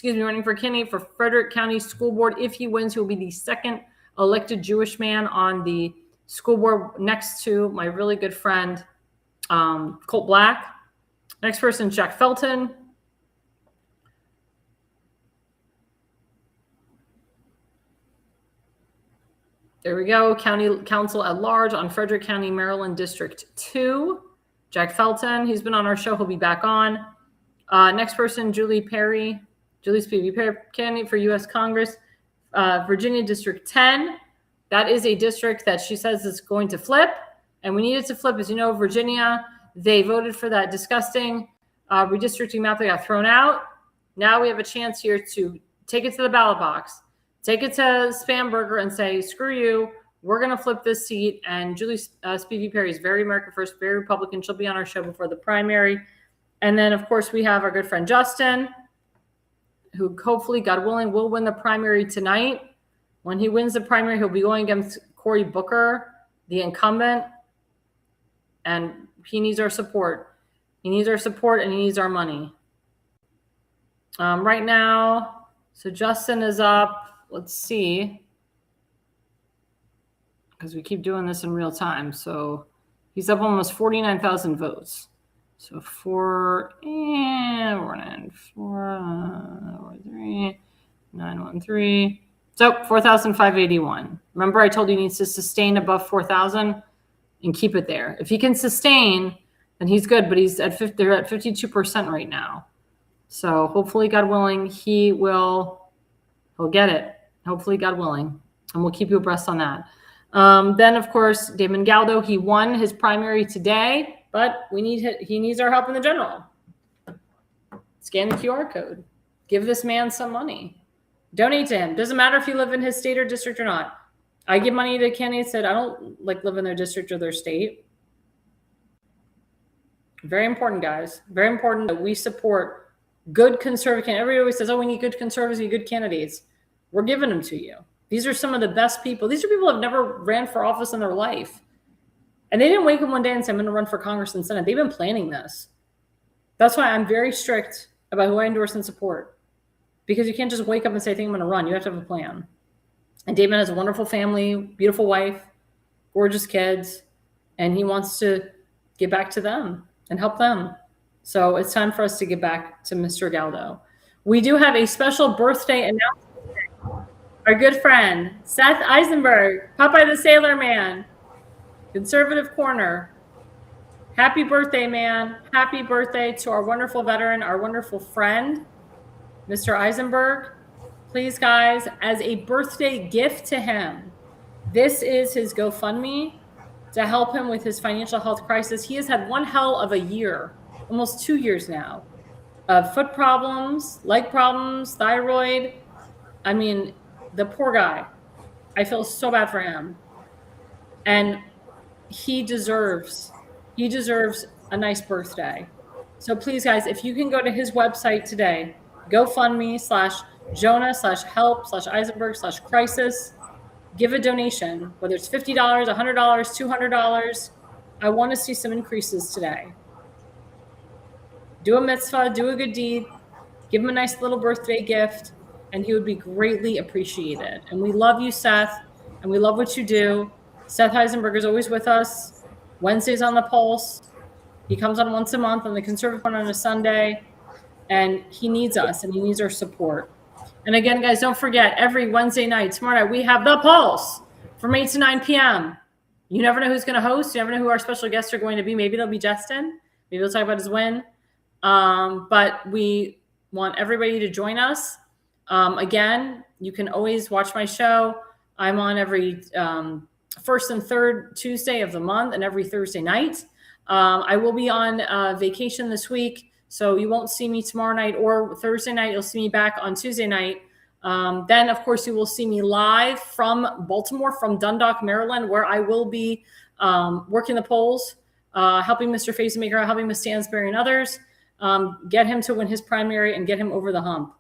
Running for candidate for Frederick County School Board. If he wins, he will be the second elected Jewish man on the school board next to my really good friend, Colt Black. Next person, Jack Felton. There we go. County Council at Large on Frederick County, Maryland, District 2. Jack Felton, he's been on our show. He'll be back on. Next person, Julie Perry. Julie Spivey Perry, candidate for U.S. Congress, Virginia District 10. That is a district that she says is going to flip, and we need it to flip. As you know, Virginia, they voted for that disgusting redistricting map that got thrown out. Now we have a chance here to take it to the ballot box, take it to Spamberger and say, screw you, we're going to flip this seat. And Julie Spivey Perry is very America First, very Republican. She'll be on our show before the primary. And then, of course, we have our good friend Justin, who hopefully, God willing, will win the primary tonight. When he wins the primary, he'll be going against Cory Booker, the incumbent, and he needs our support. He needs our support, and he needs our money. Right now, so Justin is up. Let's see, because we keep doing this in real time. So he's up almost 49,000 votes. So 4, 3, 913. So 4,581. Remember, I told you he needs to sustain above 4,000 and keep it there. If he can sustain, then he's good. But they're at 52% right now. So hopefully, God willing, he'll get it. Hopefully, God willing, and we'll keep you abreast on that. Then, of course, Damon Galdo, he won his primary today. But he needs our help in the general. Scan the QR code. Give this man some money. Donate to him. Doesn't matter if you live in his state or district or not. I give money to candidates that I don't live in their district or their state. Very important, guys. Very important that we support good conservative candidates. Everybody always says, we need good conservatives, we need good candidates. We're giving them to you. These are some of the best people. These are people who have never ran for office in their life. And they didn't wake up one day and say, I'm going to run for Congress and Senate. They've been planning this. That's why I'm very strict about who I endorse and support. Because you can't just wake up and say, I think I'm going to run. You have to have a plan. And Damon has a wonderful family, beautiful wife, gorgeous kids, and he wants to get back to them and help them. So it's time for us to get back to Mr. Galdo. We do have a special birthday announcement today. Our good friend, Seth Eisenberg, Popeye the Sailor Man, Conservative Corner. Happy birthday, man. Happy birthday to our wonderful veteran, our wonderful friend, Mr. Eisenberg. Please, guys, as a birthday gift to him, this is his GoFundMe to help him with his financial health crisis. He has had one hell of a year, almost 2 years now, of foot problems, leg problems, thyroid. I mean, the poor guy. I feel so bad for him. And he deserves a nice birthday. So please, guys, if you can go to his website today, GoFundMe/Jonah/Help/Eisenberg/Crisis, give a donation, whether it's $50, $100, $200. I want to see some increases today. Do a mitzvah, do a good deed, give him a nice little birthday gift, and he would be greatly appreciated. And we love you, Seth, and we love what you do. Seth Eisenberg is always with us. Wednesdays on the Pulse. He comes on once a month on the Conservative One on a Sunday. And he needs us, and he needs our support. And again, guys, don't forget, every Wednesday night, tomorrow night, we have The Pulse from 8 to 9 p.m. You never know who's going to host. You never know who our special guests are going to be. Maybe they'll be Justin. Maybe we'll talk about his win. But we want everybody to join us. Again, you can always watch my show. I'm on every first and third Tuesday of the month and every Thursday night. I will be on vacation this week, so you won't see me tomorrow night or Thursday night. You'll see me back on Tuesday night. Then, of course, you will see me live from Baltimore, from Dundalk, Maryland, where I will be working the polls, helping Mr. Fazenmaker, helping Ms. Stansberry and others, get him to win his primary and get him over the hump.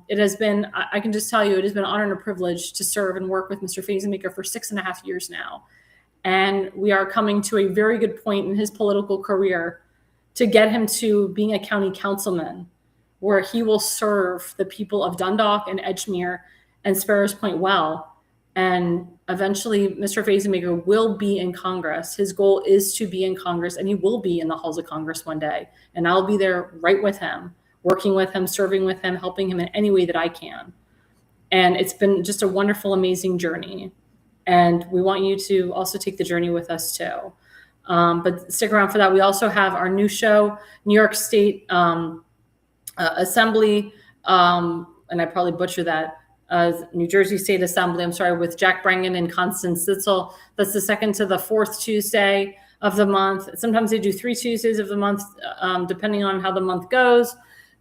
It has been, I can just tell you, it has been an honor and a privilege to serve and work with Mr. Fazenmaker for 6.5 years now. And we are coming to a very good point in his political career to get him to being a county councilman, where he will serve the people of Dundalk and Edgemere and Sparrows Point well. And eventually, Mr. Fazenmaker will be in Congress. His goal is to be in Congress, and he will be in the halls of Congress one day. And I'll be there right with him, working with him, serving with him, helping him in any way that I can. And it's been just a wonderful, amazing journey. And we want you to also take the journey with us too. But stick around for that. We also have our new show, New York State Assembly, and I probably butcher that, New Jersey State Assembly, I'm sorry, with Jack Brangan and Constance Sitzel. That's the second to the fourth Tuesday of the month. Sometimes they do 3 Tuesdays of the month, depending on how the month goes.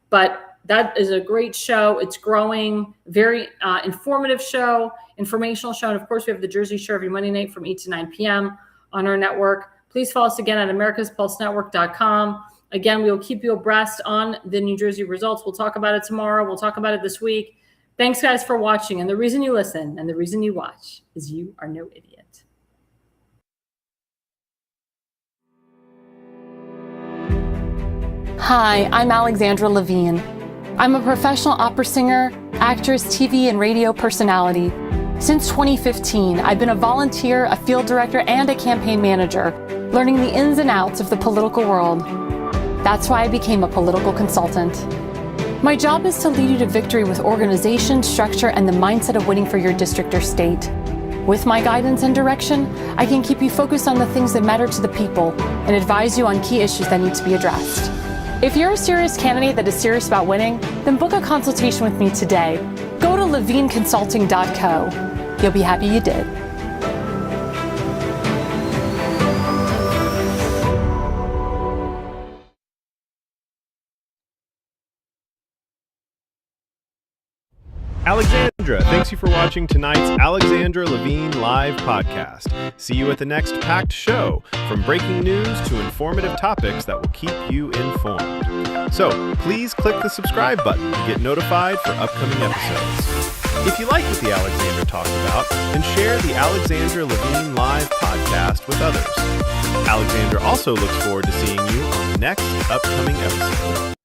But that is a great show. It's growing, very informative show, informational show. And of course, we have the Jersey Show every Monday night from 8 to 9 p.m. on our network. Please follow us again at americaspulsenetwork.com. Again, we will keep you abreast on the New Jersey results. We'll talk about it tomorrow. We'll talk about it this week. Thanks, guys, for watching. And the reason you listen and the reason you watch is you are no idiot. Hi, I'm Alexandra Levine. I'm a professional opera singer, actress, TV, and radio personality. Since 2015, I've been a volunteer, a field director, and a campaign manager, learning the ins and outs of the political world. That's why I became a political consultant. My job is to lead you to victory with organization, structure, and the mindset of winning for your district or state. With my guidance and direction, I can keep you focused on the things that matter to the people and advise you on key issues that need to be addressed. If you're a serious candidate that is serious about winning, then book a consultation with me today. Go to levineconsulting.co. You'll be happy you did. Alexandra, thanks you for watching tonight's Alexandra Levine live podcast. See you at the next packed show, from breaking news to informative topics that will keep you informed. So please click the subscribe button to get notified for upcoming episodes. If you like what the Alexandra talked about, then share the Alexandra Levine live podcast with others. Alexandra also looks forward to seeing you on the next upcoming episode.